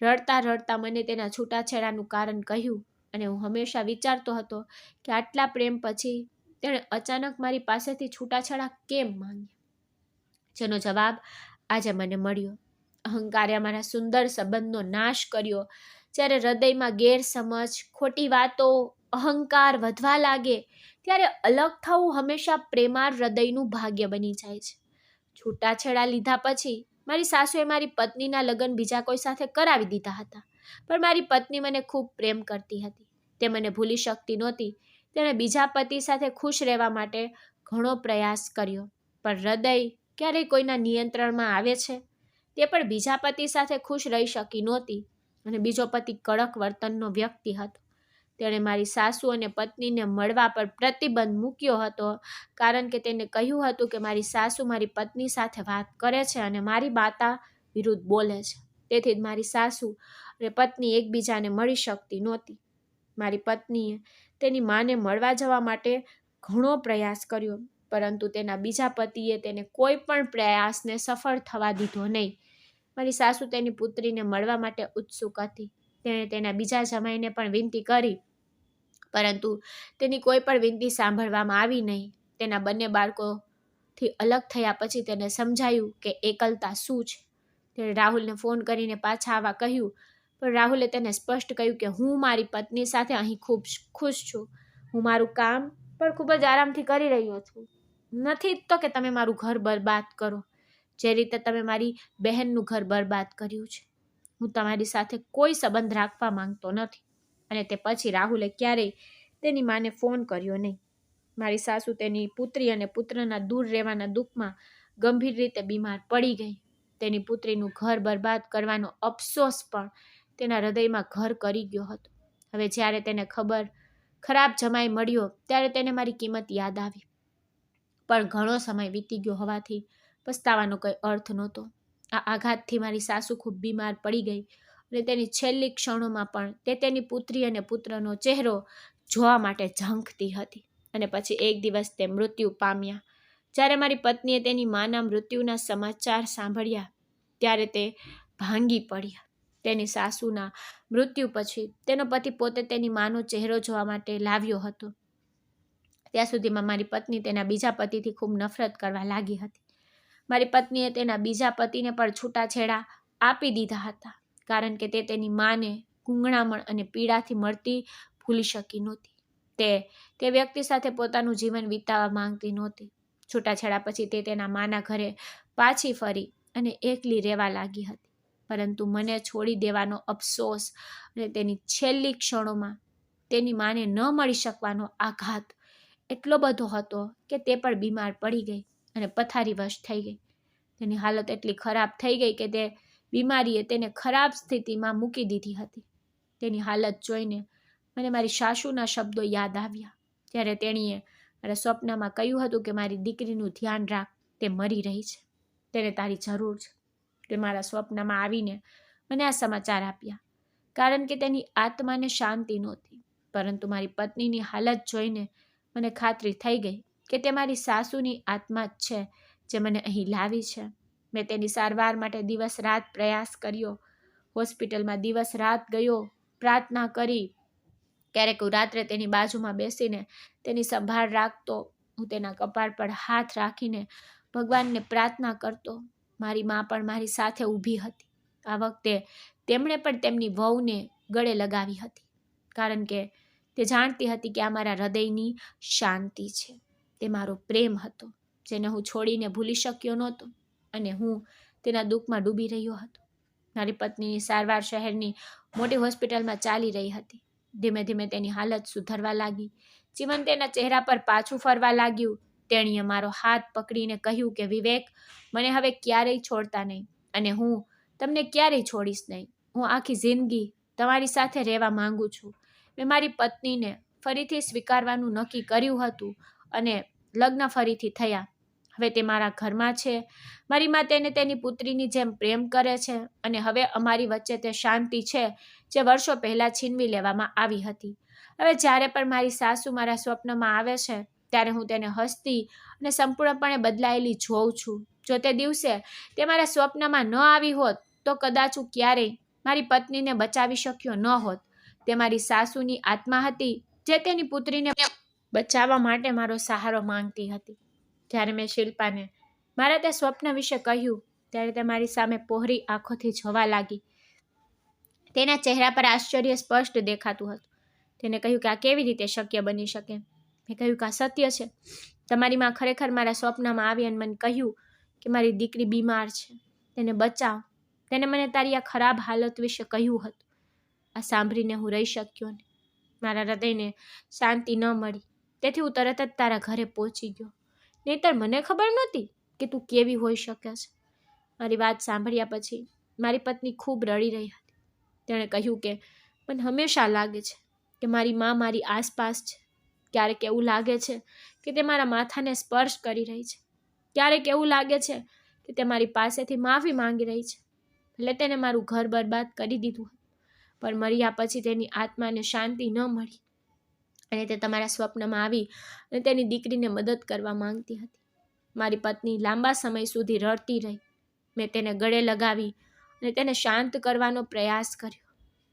રડતા રડતા મને તેના છૂટાછેડાનું કારણ કહ્યું અને હું હંમેશા વિચારતો હતો કે આટલા પ્રેમ પછી તેણે અચાનક મારી પાસેથી છૂટાછેડા કેમ માંગ્યા, જેનો જવાબ આજે મને મળ્યો. અહંકારે અમારા સુંદર સંબંધનો નાશ કર્યો. જ્યારે હૃદયમાં ગેરસમજ, ખોટી વાતો, અહંકાર વધવા લાગે ત્યારે અલગ થવું હંમેશા પ્રેમાળ હૃદયનું ભાગ્ય બની જાય છે. છૂટાછેડા લીધા પછી મારી સાસુએ મારી પત્નીના લગ્ન બીજા કોઈ સાથે કરાવી દીધા હતા, પણ મારી પત્ની મને ખૂબ પ્રેમ કરતી હતી. તે મને ભૂલી શકતી નહોતી. તેણે બીજા પતિ સાથે ખુશ રહેવા માટે ઘણો પ્રયાસ કર્યો, પણ હૃદય ક્યારેય કોઈના નિયંત્રણમાં આવે છે. તે પણ બીજા પતિ સાથે ખુશ રહી શકી નહોતી, અને બીજો પતિ કડક વર્તનનો વ્યક્તિ હતો. તેણે મારી સાસુ અને પત્નીને મળવા પર પ્રતિબંધ મૂક્યો હતો, કારણ કે તેને કહ્યું હતું કે મારી સાસુ મારી પત્ની સાથે વાત કરે છે અને મારી માતા વિરુદ્ધ બોલે છે. તેથી જ મારી સાસુ અને પત્ની એકબીજાને મળી શકતી નહોતી. મારી પત્નીએ તેની માને મળવા જવા માટે ઘણો પ્રયાસ કર્યો, પરંતુ તેના બીજા પતિએ તેને કોઈ પણ પ્રયાસને સફળ થવા દીધો નહીં. મારી સાસુ તેની પુત્રીને મળવા માટે ઉત્સુક હતી. તેણે તેના બીજા જમાઈને પણ વિનંતી કરી, પરંતુ તેની કોઈ પણ વિનંતી સાંભળવામાં આવી નહીં. તેના બંને બાળકોથી અલગ થયા પછી તેને સમજાયું કે એકલતા શું છે. તેણે રાહુલને ફોન કરીને પાછા આવવા કહ્યું, પણ રાહુલે તેને સ્પષ્ટ કહ્યું કે હું મારી પત્ની સાથે અહીં ખૂબ ખુશ છું. હું મારું કામ પણ ખૂબ જ આરામથી કરી રહ્યો છું. નથી તો કે તમે મારું ઘર બરબાદ કરો, જે રીતે તમે મારી બહેનનું ઘર બરબાદ કર્યું છે. હું તમારી સાથે કોઈ સંબંધ રાખવા માંગતો નથી. અને તે પછી રાહુલે ક્યારેય તેની માને ફોન કર્યો નહીં. મારી સાસુ તેની પુત્રી અને પુત્રના દૂર રહેવાના દુઃખમાં ગંભીર રીતે બીમાર પડી ગઈ. તેની પુત્રીનું ઘર બરબાદ કરવાનો અફસોસ પણ તેના હૃદયમાં ઘર કરી ગયો હતો. હવે જ્યારે તેને ખરાબ જમાઈ મળ્યો ત્યારે તેને મારી કિંમત યાદ આવી, પણ ઘણો સમય વીતી ગયો હોવાથી પસ્તાવાનો કંઈ અર્થ નહોતો. આ આઘાતથી મારી સાસુ ખૂબ બીમાર પડી ગઈ, અને તેની છેલ્લી ક્ષણોમાં પણ તે તેની પુત્રી અને પુત્રનો ચહેરો જોવા માટે ઝંખતી હતી. અને પછી એક દિવસ તે મૃત્યુ પામ્યા. જ્યારે મારી પત્નીએ તેની માના મૃત્યુના સમાચાર સાંભળ્યા ત્યારે તે ભાંગી પડ્યા. તેની સાસુના મૃત્યુ પછી તેનો પતિ પોતે તેની માનો ચહેરો જોવા માટે લાવ્યો હતો. ત્યાં સુધીમાં મારી પત્ની તેના બીજા પતિથી ખૂબ નફરત કરવા લાગી હતી. મારી પત્નીએ તેના બીજા પતિને પણ છૂટાછેડા આપી દીધા હતા, કારણ કે તે તેની માને ગૂંગણામણ અને પીડાથી મળતી ભૂલી શકી નહોતી. તે વ્યક્તિ સાથે પોતાનું જીવન વિતાવવા માંગતી નહોતી. છૂટાછેડા પછી તે તેના માના ઘરે પાછી ફરી અને એકલી રહેવા લાગી હતી. પરંતુ મને છોડી દેવાનો અફસોસ અને તેની છેલ્લી ક્ષણોમાં તેની માને ન મળી શકવાનો આઘાત એટલો બધો હતો કે તે પણ બીમાર પડી ગઈ અને પથારીવશ થઈ ગઈ. તેની હાલત એટલી ખરાબ થઈ ગઈ કે તે બીમારીએ તેને ખરાબ સ્થિતિમાં મૂકી દીધી હતી. તેની હાલત જોઈને મને મારી સાસુના શબ્દો યાદ આવ્યા, ત્યારે તેણીએ મારા સ્વપ્નમાં કહ્યું હતું કે મારી દીકરીનું ધ્યાન રાખ, તે મરી રહી છે, તેને તારી જરૂર છે. તે મારા સ્વપ્નમાં આવીને મને આ સમાચાર આપ્યા, કારણ કે તેની આત્માને શાંતિ નહોતી. પરંતુ મારી પત્નીની હાલત જોઈને મને ખાતરી થઈ ગઈ કે તે મારી સાસુની આત્મા જ છે જે મને અહીં લાવી છે. મેં તેની સારવાર માટે દિવસ રાત પ્રયાસ કર્યો. હોસ્પિટલમાં દિવસ રાત ગયો, પ્રાર્થના કરી. ક્યારેક હું રાત્રે તેની બાજુમાં બેસીને તેની સંભાળ રાખતો. હું તેના કપાળ પર હાથ રાખીને ભગવાનને પ્રાર્થના કરતો. મારી મા પણ મારી સાથે ઊભી હતી. આ વખતે તેમણે પણ તેમની વહુને ગળે લગાવી હતી, કારણ કે તે જાણતી હતી કે આ મારા હૃદયની શાંતિ છે. તે મારો પ્રેમ હતો, જેને હું છોડીને ભૂલી શક્યો નહોતો, અને હું તેના દુઃખમાં ડૂબી રહ્યો હતો. મારી પત્નીની સારવાર શહેરની મોટી હોસ્પિટલમાં ચાલી રહી હતી. ધીમે ધીમે તેની હાલત સુધરવા લાગી. જીવન તેના ચહેરા પર પાછું ફરવા લાગ્યું. તેણીએ મારો હાથ પકડીને કહ્યું કે વિવેક, મને હવે ક્યારેય છોડતા નહીં, અને હું તમને ક્યારેય છોડીશ નહીં. હું આખી જિંદગી તમારી સાથે રહેવા માંગુ છું. મેં મારી પત્નીને ફરીથી સ્વીકારવાનું નક્કી કર્યું હતું, અને લગ્ન ફરીથી થયા. હવે તે મારા ઘરમાં છે. મારી મા તેને તેની પુત્રીની જેમ પ્રેમ કરે છે, અને હવે અમારી વચ્ચે તે શાંતિ છે જે વર્ષો પહેલાં છીનવી લેવામાં આવી હતી. હવે જ્યારે પણ મારી સાસુ મારા સ્વપ્નમાં આવે છે ત્યારે હું તેને હસતી અને સંપૂર્ણપણે બદલાયેલી જોઉં છું. જો તે દિવસે તે મારા સ્વપ્નમાં ન આવી હોત તો કદાચ હું ક્યારેય મારી પત્નીને બચાવી શક્યો ન હોત. તે મારી સાસુની આત્મા હતી જે તેની પુત્રીને બચાવવા માટે મારો સહારો માંગતી હતી. જ્યારે મેં શિલ્પાને મારા તે સ્વપ્ન વિશે કહ્યું ત્યારે તે મારી સામે પહોળી આંખોથી જોવા લાગી. તેના ચહેરા પર આશ્ચર્ય સ્પષ્ટ દેખાતું હતું. તેને કહ્યું કે આ કેવી રીતે શક્ય બની શકે? મેં કહ્યું કે આ સત્ય છે. તમારી માં ખરેખર મારા સ્વપ્નમાં આવી અને મને કહ્યું કે મારી દીકરી બીમાર છે, તેને બચાવ. તેને મને તારી આ ખરાબ હાલત વિશે કહ્યું હતું. આ સાંભળીને હું રહી શક્યો નહીં. મારા હૃદયને શાંતિ ન મળી, તેથી હું તરત જ તારા ઘરે પહોંચી ગયો. નહીંતર મને ખબર નહોતી કે તું કેવી હોઈ શકે છે. મારી વાત સાંભળ્યા પછી મારી પત્ની ખૂબ રડી રહી હતી. તેણે કહ્યું કે મને હંમેશા લાગે છે કે મારી માં મારી આસપાસ છે. ક્યારેક એવું લાગે છે કે તે મારા માથાને સ્પર્શ કરી રહી છે. ક્યારેક એવું લાગે છે કે તે મારી પાસેથી માફી માંગી રહી છે. એટલે તેને મારું ઘર બરબાદ કરી દીધું, પણ મર્યા પછી તેની આત્માને શાંતિ ન મળી અને તે તમારા સ્વપ્નમાં આવી અને તેની દીકરીને મદદ કરવા માંગતી હતી. મારી પત્ની લાંબા સમય સુધી રડતી રહી. મેં તેને ગળે લગાવી અને તેને શાંત કરવાનો પ્રયાસ કર્યો.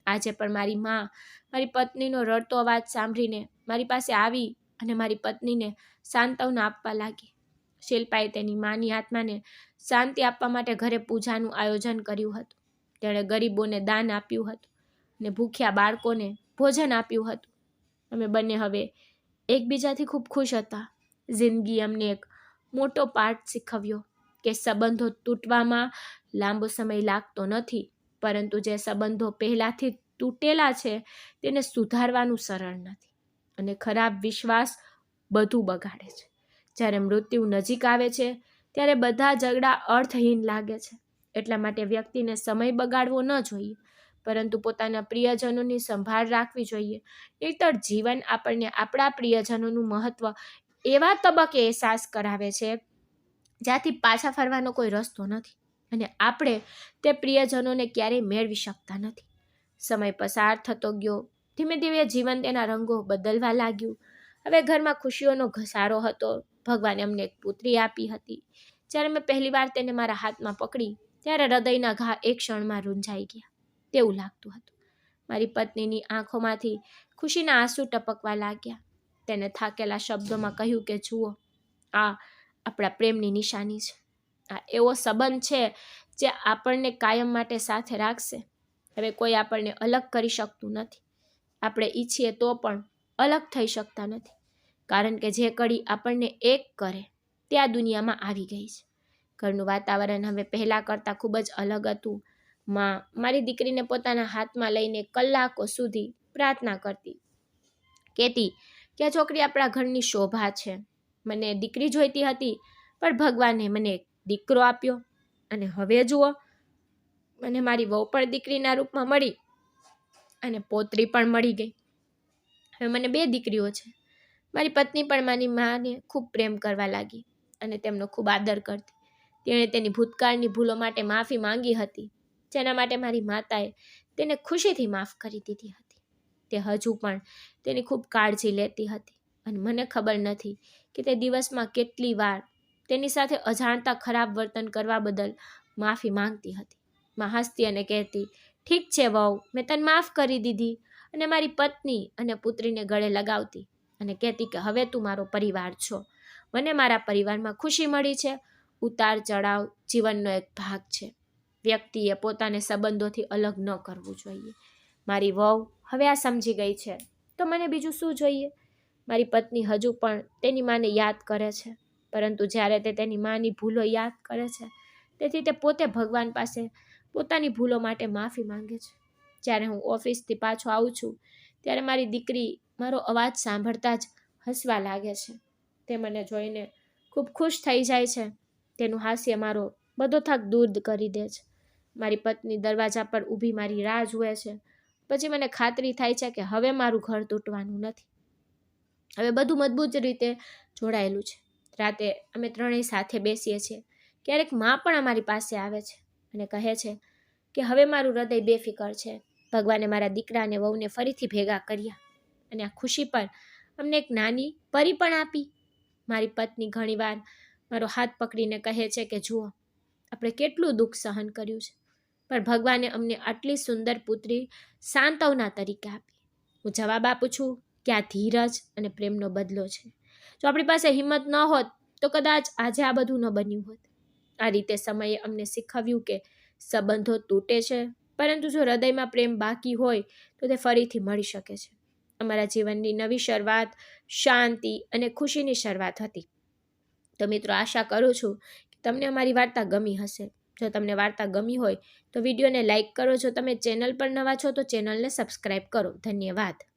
આજે પણ મારી માં મારી પત્નીનો રડતો અવાજ સાંભળીને મારી પાસે આવી અને મારી પત્નીને સાંત્વના આપવા લાગી. શિલ્પાએ તેની માની આત્માને શાંતિ આપવા માટે ઘરે પૂજાનું આયોજન કર્યું હતું. તેણે ગરીબોને દાન આપ્યું હતું અને ભૂખ્યા બાળકોને ભોજન આપ્યું હતું. અમે બંને હવે એકબીજાથી ખૂબ ખુશ હતા. જિંદગી અમને એક મોટો પાઠ શીખવ્યો કે સંબંધો તૂટવામાં લાંબો સમય લાગતો નથી, પરંતુ જે સંબંધો પહેલાથી તૂટેલા છે તેને સુધારવાનું સરળ નથી, અને ખરાબ વિશ્વાસ બધું બગાડે છે. જ્યારે મૃત્યુ નજીક આવે છે ત્યારે બધા ઝઘડા અર્થહીન લાગે છે. એટલા માટે વ્યક્તિને સમય બગાડવો ન જોઈએ, પરંતુ પોતાના પ્રિયજનોની સંભાળ રાખવી જોઈએ. નહીંતર જીવન આપણને આપણા પ્રિયજનોનું મહત્વ એવા તબક્કે અહેસાસ કરાવે છે જ્યાંથી પાછા ફરવાનો કોઈ રસ્તો નથી, અને આપણે તે પ્રિયજનોને ક્યારેય મેળવી શકતા નથી. સમય પસાર થતો ગયો. ધીમે ધીમે જીવન તેના રંગો બદલવા લાગ્યું. હવે ઘરમાં ખુશીઓનો ઘસારો હતો. ભગવાને અમને એક પુત્રી આપી હતી. જ્યારે મેં પહેલી વાર તેને મારા હાથમાં પકડી ત્યારે હૃદયના ઘા એક ક્ષણમાં રૂંઝાઈ ગયા તેવું લાગતું હતું. મારી પત્નીની આંખોમાંથી ખુશીના આંસુ ટપકવા લાગ્યા. તેને થાકેલા શબ્દોમાં કહ્યું કે જુઓ, આ આપણા પ્રેમની નિશાની છે. આ એવો સંબંધ છે જે આપણને કાયમ માટે સાથે રાખશે. હવે કોઈ આપણને અલગ કરી શકતું નથી. આપણે ઈચ્છીએ તો પણ અલગ થઈ શકતા નથી, કારણ કે જે કડી આપણને એક કરે તે આ દુનિયામાં આવી ગઈ છે. ઘરનું વાતાવરણ હવે પહેલાં કરતાં ખૂબ જ અલગ હતું. માં મારી દીકરીને પોતાના હાથમાં લઈને કલાકો સુધી પ્રાર્થના કરતી, કહેતી કે આ છોકરી આપણા ઘરની શોભા છે. મને દીકરી જોઈતી હતી, પણ ભગવાને મને એક દીકરો આપ્યો, અને હવે જુઓ, મને મારી વહુ પણ દીકરીના રૂપમાં મળી અને પોતરી પણ મળી ગઈ. હવે મને 2 દીકરીઓ છે. મારી પત્ની પણ મારી માને ખૂબ પ્રેમ કરવા લાગી અને તેમનો ખૂબ આદર કરતી. તેણે તેની ભૂતકાળની ભૂલો માટે માફી માંગી હતી, જેના માટે મારી માતાએ તેને ખુશીથી માફ કરી દીધી હતી. તે હજુ પણ તેની ખૂબ કાળજી લેતી હતી, અને મને ખબર નથી કે તે દિવસમાં કેટલી વાર તેની સાથે અજાણતા ખરાબ વર્તન કરવા બદલ માફી માંગતી હતી. માં હસતી અને કહેતી, ઠીક છે વહુ, મેં તને માફ કરી દીધી, અને મારી પત્ની અને પુત્રીને ગળે લગાવતી અને કહેતી કે હવે તું મારો પરિવાર છો. મને મારા પરિવારમાં ખુશી મળી છે. ઉતાર ચઢાવ જીવનનો એક ભાગ છે. વ્યક્તિએ પોતાને સંબંધોથી અલગ ન કરવું જોઈએ. મારી વહુ હવે આ સમજી ગઈ છે, તો મને બીજું શું જોઈએ? મારી પત્ની હજુ પણ તેની માને યાદ કરે છે, પરંતુ જ્યારે તે તેની માની ભૂલો યાદ કરે છે, તેથી તે પોતે ભગવાન પાસે પોતાની ભૂલો માટે માફી માંગે છે. જ્યારે હું ઓફિસથી પાછો આવું છું ત્યારે મારી દીકરી મારો અવાજ સાંભળતા જ હસવા લાગે છે. તે મને જોઈને ખૂબ ખુશ થઈ જાય છે. તેનું હાસ્ય મારો બધો થાક દૂર કરી દે છે. મારી પત્ની દરવાજા પર ઊભી મારી રાહ જુએ છે. પછી મને ખાતરી થાય છે કે હવે મારું ઘર તૂટવાનું નથી. હવે બધું મજબૂત રીતે જોડાયેલું છે. રાતે અમે ત્રણેય સાથે બેસીએ છીએ. ક્યારેક માં પણ અમારી પાસે આવે છે અને કહે છે કે હવે મારું હૃદય બેફિકર છે. ભગવાને મારા દીકરા અને વહુને ફરીથી ભેગા કર્યા, અને આ ખુશી પર અમને એક નાની પરી પણ આપી. મારી પત્ની ઘણીવાર મારો હાથ પકડીને કહે છે કે જુઓ, આપણે કેટલું દુઃખ સહન કર્યું છે, પણ ભગવાને અમને આટલી સુંદર પુત્રી સાંત્વના તરીકે આપી. હું જવાબ આપું છું કે આ ધીરજ અને પ્રેમનો બદલો છે. જો આપણી પાસે હિંમત ન હોત તો કદાચ આજે આ બધું ન બન્યું હોત. આ રીતે સમયે અમને શીખવ્યું કે સંબંધો તૂટે છે, પરંતુ જો હૃદયમાં પ્રેમ બાકી હોય તો તે ફરીથી મળી શકે છે. અમારા જીવનની નવી શરૂઆત શાંતિ અને ખુશીની શરૂઆત હતી. તો મિત્રો, આશા કરું છું તમને અમારી વાર્તા ગમી હશે. જો તમને વાર્તા ગમી હોય તો વિડીયોને લાઇક કરો. જો તમે ચેનલ પર નવા છો તો ચેનલને સબસ્ક્રાઈબ કરો. ધન્યવાદ.